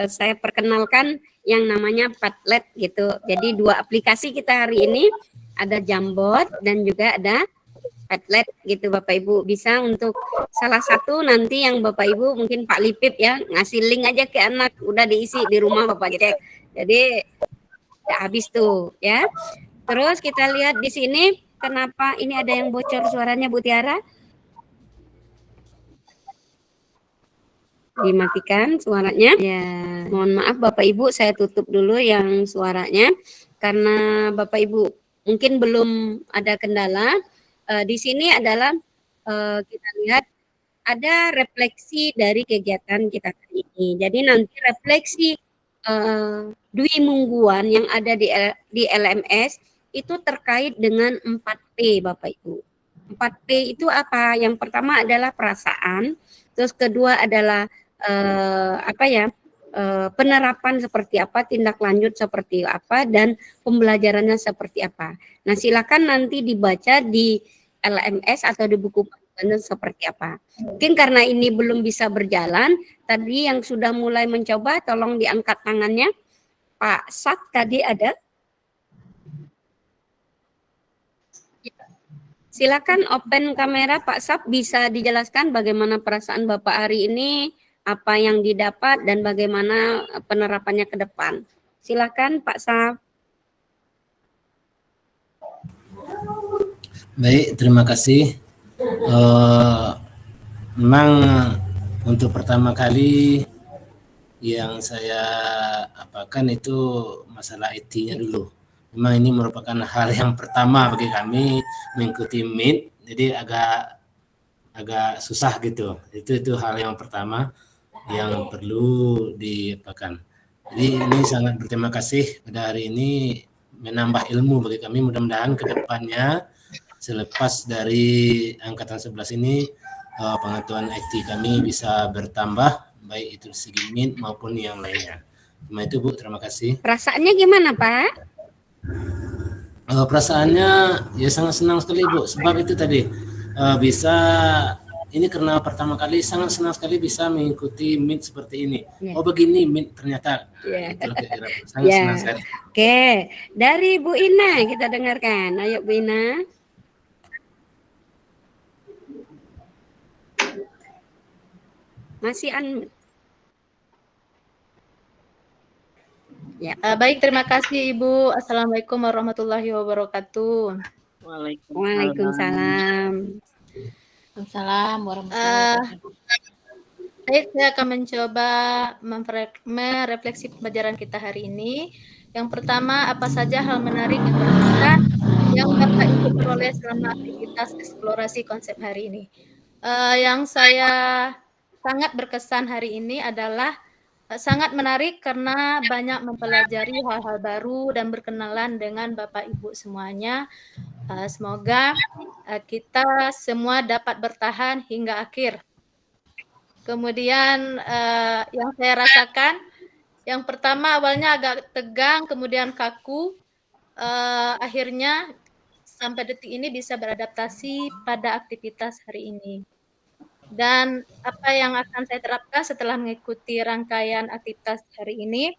saya perkenalkan yang namanya Padlet gitu. Jadi 2 aplikasi kita hari ini, ada Jamboard dan juga ada Padlet gitu Bapak Ibu. Bisa untuk salah satu nanti yang Bapak Ibu mungkin Pak Lipip ya, ngasih link aja ke anak, udah diisi di rumah Bapak cek. Jadi udah habis tuh ya. Terus kita lihat di sini, kenapa ini ada yang bocor suaranya Bu Tiara? Dimatikan suaranya. Ya, mohon maaf Bapak Ibu, saya tutup dulu yang suaranya karena Bapak Ibu mungkin belum ada kendala. Di sini adalah kita lihat ada refleksi dari kegiatan kita kali ini. Jadi nanti refleksi dwi mingguan yang ada di LMS itu terkait dengan 4P Bapak Ibu. 4P itu apa? Yang pertama adalah perasaan, terus kedua adalah penerapan seperti apa, tindak lanjut seperti apa, dan pembelajarannya seperti apa. Nah, silakan nanti dibaca di LMS atau di buku pelajaran seperti apa. Mungkin karena ini belum bisa berjalan, tadi yang sudah mulai mencoba, tolong diangkat tangannya. Pak Sak tadi ada? Silakan open kamera Pak Sap, bisa dijelaskan bagaimana perasaan Bapak hari ini, apa yang didapat dan bagaimana penerapannya ke depan. Silakan Pak Sap. Baik, terima kasih. Memang untuk pertama kali yang saya apakan itu masalah IT-nya dulu. Memang ini merupakan hal yang pertama bagi kami mengikuti Meet, jadi agak susah gitu. Itu hal yang pertama yang perlu diapakan. Jadi ini sangat berterima kasih pada hari ini menambah ilmu bagi kami. Mudah-mudahan ke depannya selepas dari angkatan 11 ini pengetahuan IT kami bisa bertambah, baik itu segi Meet maupun yang lainnya. Cuma itu Bu, terima kasih. Perasaannya gimana Pak? Perasaannya ya sangat senang sekali Bu, sebab itu tadi bisa ini karena pertama kali sangat senang sekali bisa mengikuti Meet seperti ini. Oh begini Meet ternyata. Itulah kira-kira Bu. Sangat senang sekali. Oke, dari Bu Ina kita dengarkan. Ayo Bu Ina. Masih Ya. Baik, terima kasih Ibu. Assalamualaikum warahmatullahi wabarakatuh. Waalaikumsalam. Waalaikumsalam warahmatullahi wabarakatuh. Baik, saya akan mencoba merefleksi pembelajaran kita hari ini. Yang pertama, apa saja hal menarik yang berkesan yang Bapak Ibu peroleh selama aktivitas eksplorasi konsep hari ini? Yang saya sangat berkesan hari ini adalah sangat menarik karena banyak mempelajari hal-hal baru dan berkenalan dengan Bapak Ibu semuanya. Semoga kita semua dapat bertahan hingga akhir. Kemudian yang saya rasakan, yang pertama awalnya agak tegang, kemudian kaku, akhirnya sampai detik ini bisa beradaptasi pada aktivitas hari ini. Dan apa yang akan saya terapkan setelah mengikuti rangkaian aktivitas hari ini,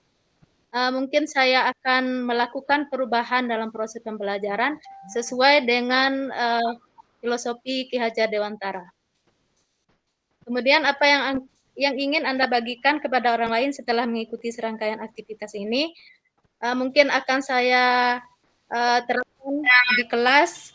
mungkin saya akan melakukan perubahan dalam proses pembelajaran sesuai dengan filosofi Ki Hajar Dewantara. Kemudian apa yang ingin Anda bagikan kepada orang lain setelah mengikuti serangkaian aktivitas ini, mungkin akan saya terapkan di kelas,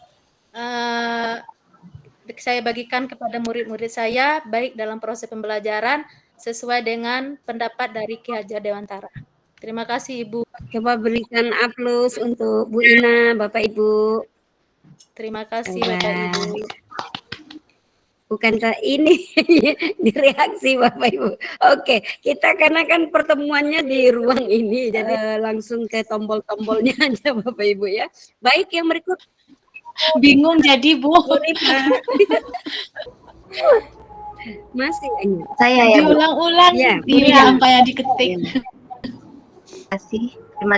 saya bagikan kepada murid-murid saya, baik dalam proses pembelajaran, sesuai dengan pendapat dari Ki Hajar Dewantara. Terima kasih Ibu. Coba berikan aplaus untuk Bu Ina, Bapak Ibu. Terima kasih Bapak Ibu. Bukan ini direaksi Bapak Ibu. Oke, kita karena kan pertemuannya di ruang ini, jadi langsung ke tombol-tombolnya aja Bapak Ibu ya. Baik, yang berikut. Bingung jadi Bu. Masih saya ya Bu. Diulang-ulang ya, apa yang diketik. Terima kasih. Terima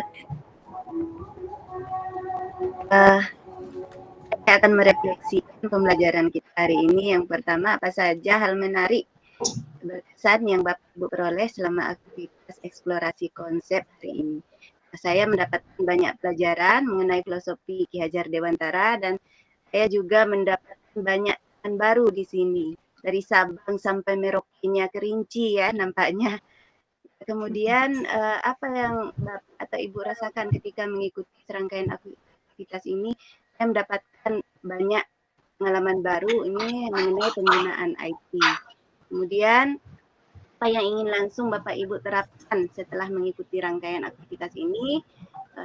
saya akan merefleksikan pembelajaran kita hari ini. Yang pertama, apa saja hal menarik berkesan yang Bapak Ibu peroleh selama aktivitas eksplorasi konsep hari ini. Saya mendapatkan banyak pelajaran mengenai filosofi Ki Hajar Dewantara dan saya juga mendapatkan banyak hal baru di sini. Dari Sabang sampai Merauke-nya Kerinci ya nampaknya. Kemudian apa yang Bapak atau Ibu rasakan ketika mengikuti serangkaian aktivitas ini? Saya mendapatkan banyak pengalaman baru ini mengenai penggunaan IT. Kemudian apa yang ingin langsung Bapak Ibu terapkan setelah mengikuti rangkaian aktivitas ini?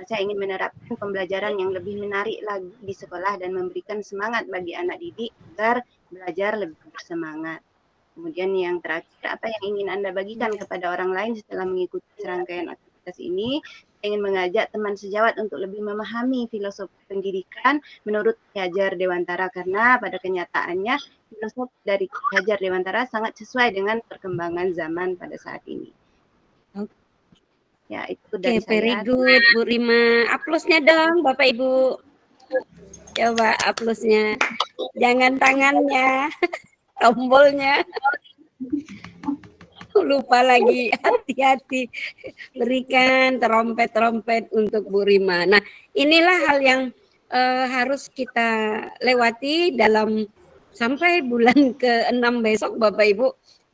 Saya ingin menerapkan pembelajaran yang lebih menarik lagi di sekolah dan memberikan semangat bagi anak didik agar belajar lebih bersemangat. Kemudian yang terakhir, apa yang ingin Anda bagikan kepada orang lain setelah mengikuti serangkaian aktivitas ini? Saya ingin mengajak teman sejawat untuk lebih memahami filosofi pendidikan menurut Ki Hajar Dewantara, karena pada kenyataannya filosofi dari Ki Hajar Dewantara sangat sesuai dengan perkembangan zaman pada saat ini. Ya, itu dari saya. Very good, Bu Rima. Aplausnya dong, Bapak Ibu. Coba aplausnya. Jangan tangannya, tombolnya. Lupa lagi, hati-hati. Berikan trompet-trompet untuk Bu Rima. Nah, inilah hal yang harus kita lewati dalam sampai bulan ke-6 besok Bapak Ibu.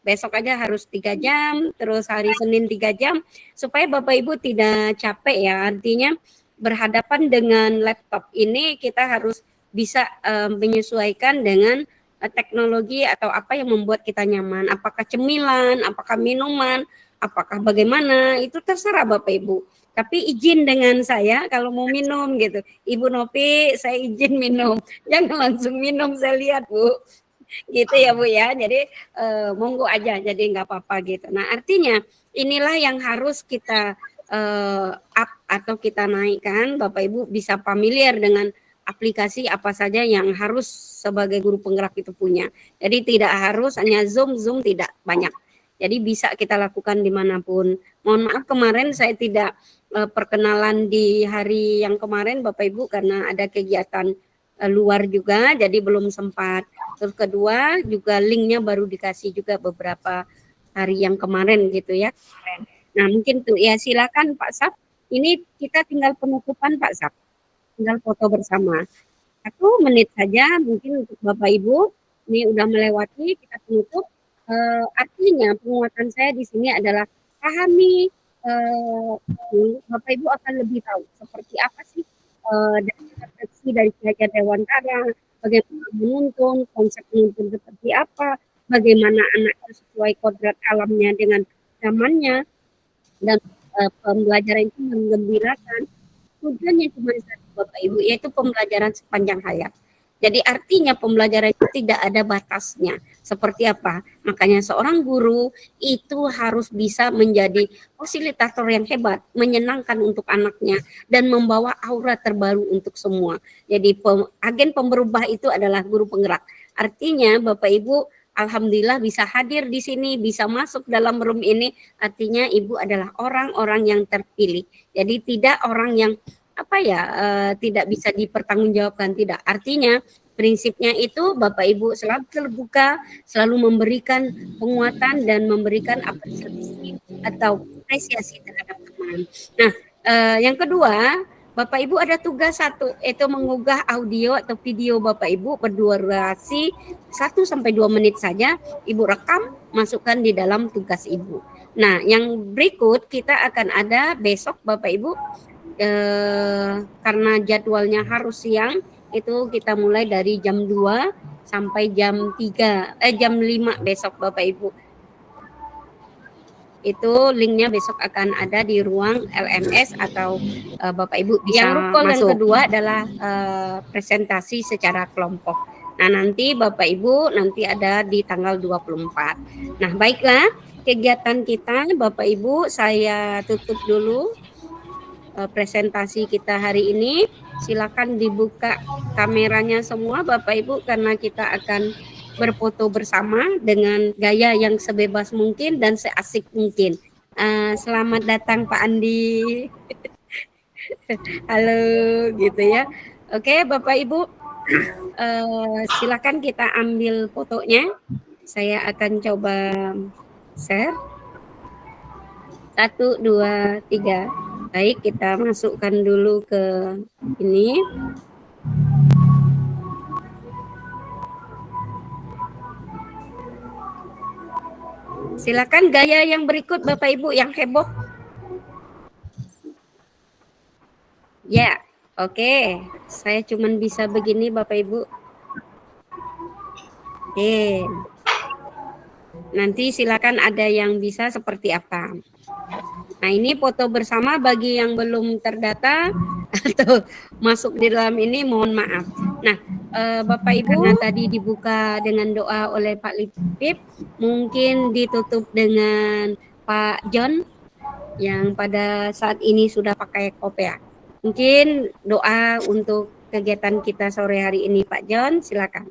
Besok aja harus 3 jam, terus hari Senin 3 jam, supaya Bapak Ibu tidak capek ya. Artinya berhadapan dengan laptop ini kita harus bisa menyesuaikan dengan teknologi atau apa yang membuat kita nyaman. Apakah cemilan, apakah minuman, apakah bagaimana, itu terserah Bapak Ibu. Tapi izin dengan saya kalau mau minum gitu. Ibu Nopi, saya izin minum. Jangan langsung minum, saya lihat Bu. Gitu ya Bu ya. Jadi monggo aja, jadi nggak apa-apa gitu. Nah artinya inilah yang harus kita up atau kita naikkan. Bapak Ibu bisa familiar dengan aplikasi apa saja yang harus sebagai guru penggerak itu punya. Jadi tidak harus hanya Zoom tidak banyak. Jadi bisa kita lakukan dimanapun. Mohon maaf kemarin saya tidak perkenalan di hari yang kemarin Bapak Ibu karena ada kegiatan luar juga, jadi belum sempat. Terus kedua juga linknya baru dikasih juga beberapa hari yang kemarin gitu ya. Nah mungkin tuh ya silakan Pak Sap. Ini kita tinggal penutupan Pak Sap. Tinggal foto bersama. 1 menit saja mungkin untuk Bapak Ibu. Ini udah melewati, kita tutup. Artinya penguatan saya di sini adalah pahami, Bapak Ibu akan lebih tahu seperti apa sih dari refleksi dari belajar Dewantara, bagaimana menuntun, konsep menuntun seperti apa, bagaimana anak sesuai kodrat alamnya dengan zamannya, dan pembelajaran itu menggembirakan. Tujuannya cuma satu Bapak Ibu, yaitu pembelajaran sepanjang hayat. Jadi artinya pembelajaran itu tidak ada batasnya. Seperti apa? Makanya seorang guru itu harus bisa menjadi fasilitator yang hebat, menyenangkan untuk anaknya, dan membawa aura terbaru untuk semua. Jadi agen pemberubah itu adalah guru penggerak. Artinya Bapak Ibu alhamdulillah bisa hadir di sini, bisa masuk dalam room ini, artinya Ibu adalah orang-orang yang terpilih. Jadi tidak orang yang tidak bisa dipertanggungjawabkan, tidak. Artinya prinsipnya itu Bapak Ibu selalu terbuka, selalu memberikan penguatan dan memberikan apresiasi atau apresiasi terhadap teman. Nah, yang kedua, Bapak Ibu ada tugas 1, itu mengunggah audio atau video Bapak Ibu berdurasi 1-2 menit saja, Ibu rekam, masukkan di dalam tugas Ibu. Nah, yang berikut kita akan ada besok Bapak Ibu, karena jadwalnya harus siang, itu kita mulai dari jam 2 sampai jam 5 besok Bapak Ibu. Itu linknya besok akan ada di ruang LMS atau Bapak Ibu bisa masuk. Yang kedua adalah presentasi secara kelompok. Nah nanti Bapak Ibu nanti ada di tanggal 24. Nah baiklah kegiatan kita Bapak Ibu saya tutup dulu presentasi kita hari ini. Silakan dibuka kameranya semua Bapak Ibu karena kita akan berfoto bersama dengan gaya yang sebebas mungkin dan seasik mungkin. Selamat datang Pak Andi. Halo gitu ya. Oke Bapak Ibu silakan kita ambil fotonya. Saya akan coba share. 1, 2, 3. Baik, kita masukkan dulu ke ini. Silakan gaya yang berikut Bapak Ibu yang heboh. Ya, oke. Saya cuman bisa begini Bapak Ibu. Oke. Nanti silakan ada yang bisa seperti apa. Nah ini foto bersama bagi yang belum terdata atau masuk di dalam ini mohon maaf. Nah Bapak Ibu karena tadi dibuka dengan doa oleh Pak Lipip, mungkin ditutup dengan Pak John yang pada saat ini sudah pakai kopea. Mungkin doa untuk kegiatan kita sore hari ini Pak John, silakan.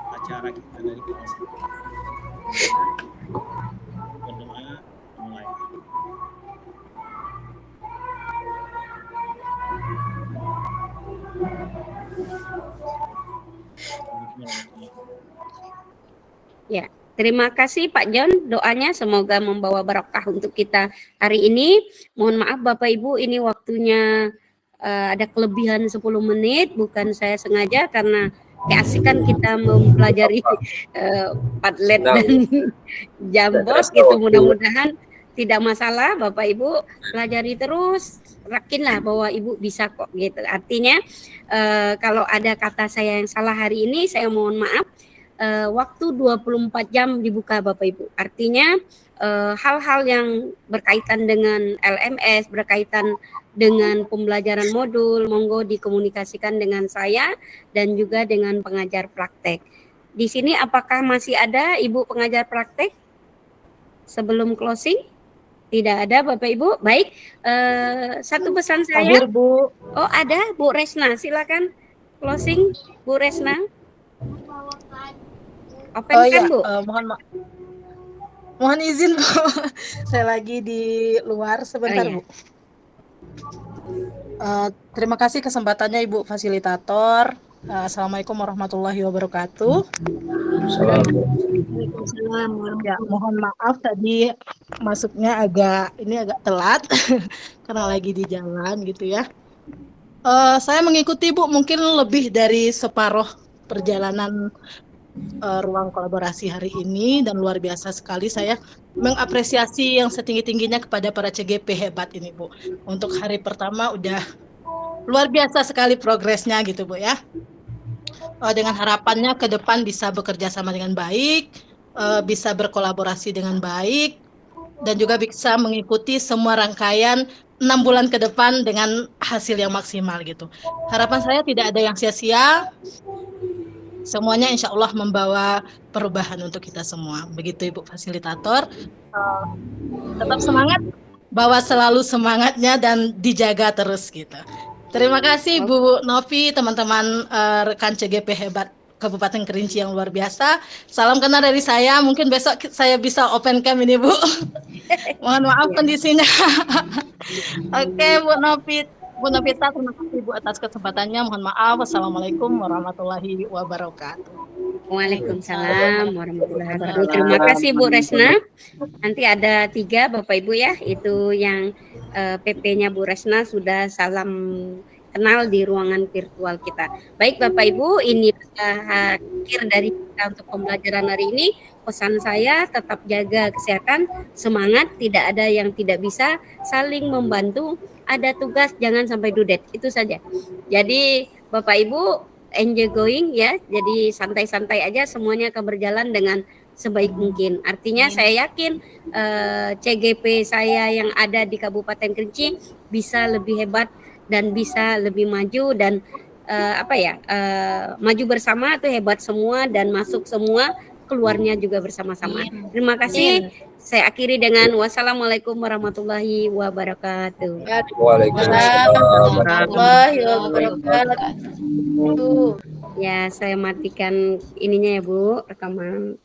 Acara kita dari kelas berdoa mulai. Ya, terima kasih Pak John, doanya semoga membawa berkah untuk kita hari ini. Mohon maaf Bapak Ibu, ini waktunya ada kelebihan 10 menit, bukan saya sengaja karena keasikan kita mempelajari Padlet dan Jambos gitu. Mudah-mudahan tidak masalah Bapak Ibu, pelajari terus, yakinlah bahwa Ibu bisa kok gitu. Artinya kalau ada kata saya yang salah hari ini, saya mohon maaf. Waktu 24 jam dibuka Bapak Ibu. Artinya hal-hal yang berkaitan dengan LMS, berkaitan dengan pembelajaran modul, monggo dikomunikasikan dengan saya dan juga dengan pengajar praktek. Di sini apakah masih ada Ibu pengajar praktek sebelum closing? Tidak ada Bapak Ibu. Baik, satu pesan saya. Hadir, Bu. Oh ada Bu Resna, silakan closing Bu Resna. Open Oh kan, iya, Bu? mohon izin Bu, saya lagi di luar sebentar Oh, iya. Bu. Terima kasih kesempatannya Ibu Fasilitator. Assalamualaikum warahmatullahi wabarakatuh. Waalaikumsalam. Ya, mohon maaf tadi masuknya agak telat karena lagi di jalan gitu ya. Saya mengikuti Bu mungkin lebih dari separuh perjalanan ruang kolaborasi hari ini dan luar biasa sekali saya mengapresiasi yang setinggi-tingginya kepada para CGP hebat ini Bu. Untuk hari pertama udah luar biasa sekali progresnya gitu Bu ya. Dengan harapannya ke depan bisa bekerja sama dengan baik, bisa berkolaborasi dengan baik, dan juga bisa mengikuti semua rangkaian 6 bulan ke depan dengan hasil yang maksimal gitu. Harapan saya tidak ada yang sia-sia, semuanya insya Allah membawa perubahan untuk kita semua. Begitu Ibu Fasilitator, tetap semangat, bawa selalu semangatnya dan dijaga terus gitu. Terima kasih Bu Novi, teman-teman rekan CGP hebat Kabupaten Kerinci yang luar biasa. Salam kenal dari saya, mungkin besok saya bisa open cam ini Bu. Mohon maaf kondisinya. Oke Bu Novi. Bu Novita, terima kasih Bu atas kesempatannya. Mohon maaf. Wassalamualaikum warahmatullahi wabarakatuh. Waalaikumsalam warahmatullahi wabarakatuh. Terima kasih Bu Resna. Nanti ada 3 Bapak Ibu ya, itu yang PP-nya Bu Resna sudah salam kenal di ruangan virtual kita. Baik Bapak Ibu, ini akhir dari kita untuk pembelajaran hari ini. Pesan saya tetap jaga kesehatan, semangat, tidak ada yang tidak bisa, saling membantu, ada tugas jangan sampai dudet, itu saja. Jadi Bapak Ibu enjoy going ya, jadi santai-santai aja, semuanya akan berjalan dengan sebaik mungkin. Artinya saya yakin CGP saya yang ada di Kabupaten Kerinci bisa lebih hebat dan bisa lebih maju dan maju bersama itu hebat semua dan masuk semua, keluarnya juga bersama-sama. Terima kasih. Saya akhiri dengan wassalamualaikum warahmatullahi wabarakatuh. Waalaikumsalam warahmatullahi wabarakatuh. Ya, saya matikan ininya ya Bu, rekaman.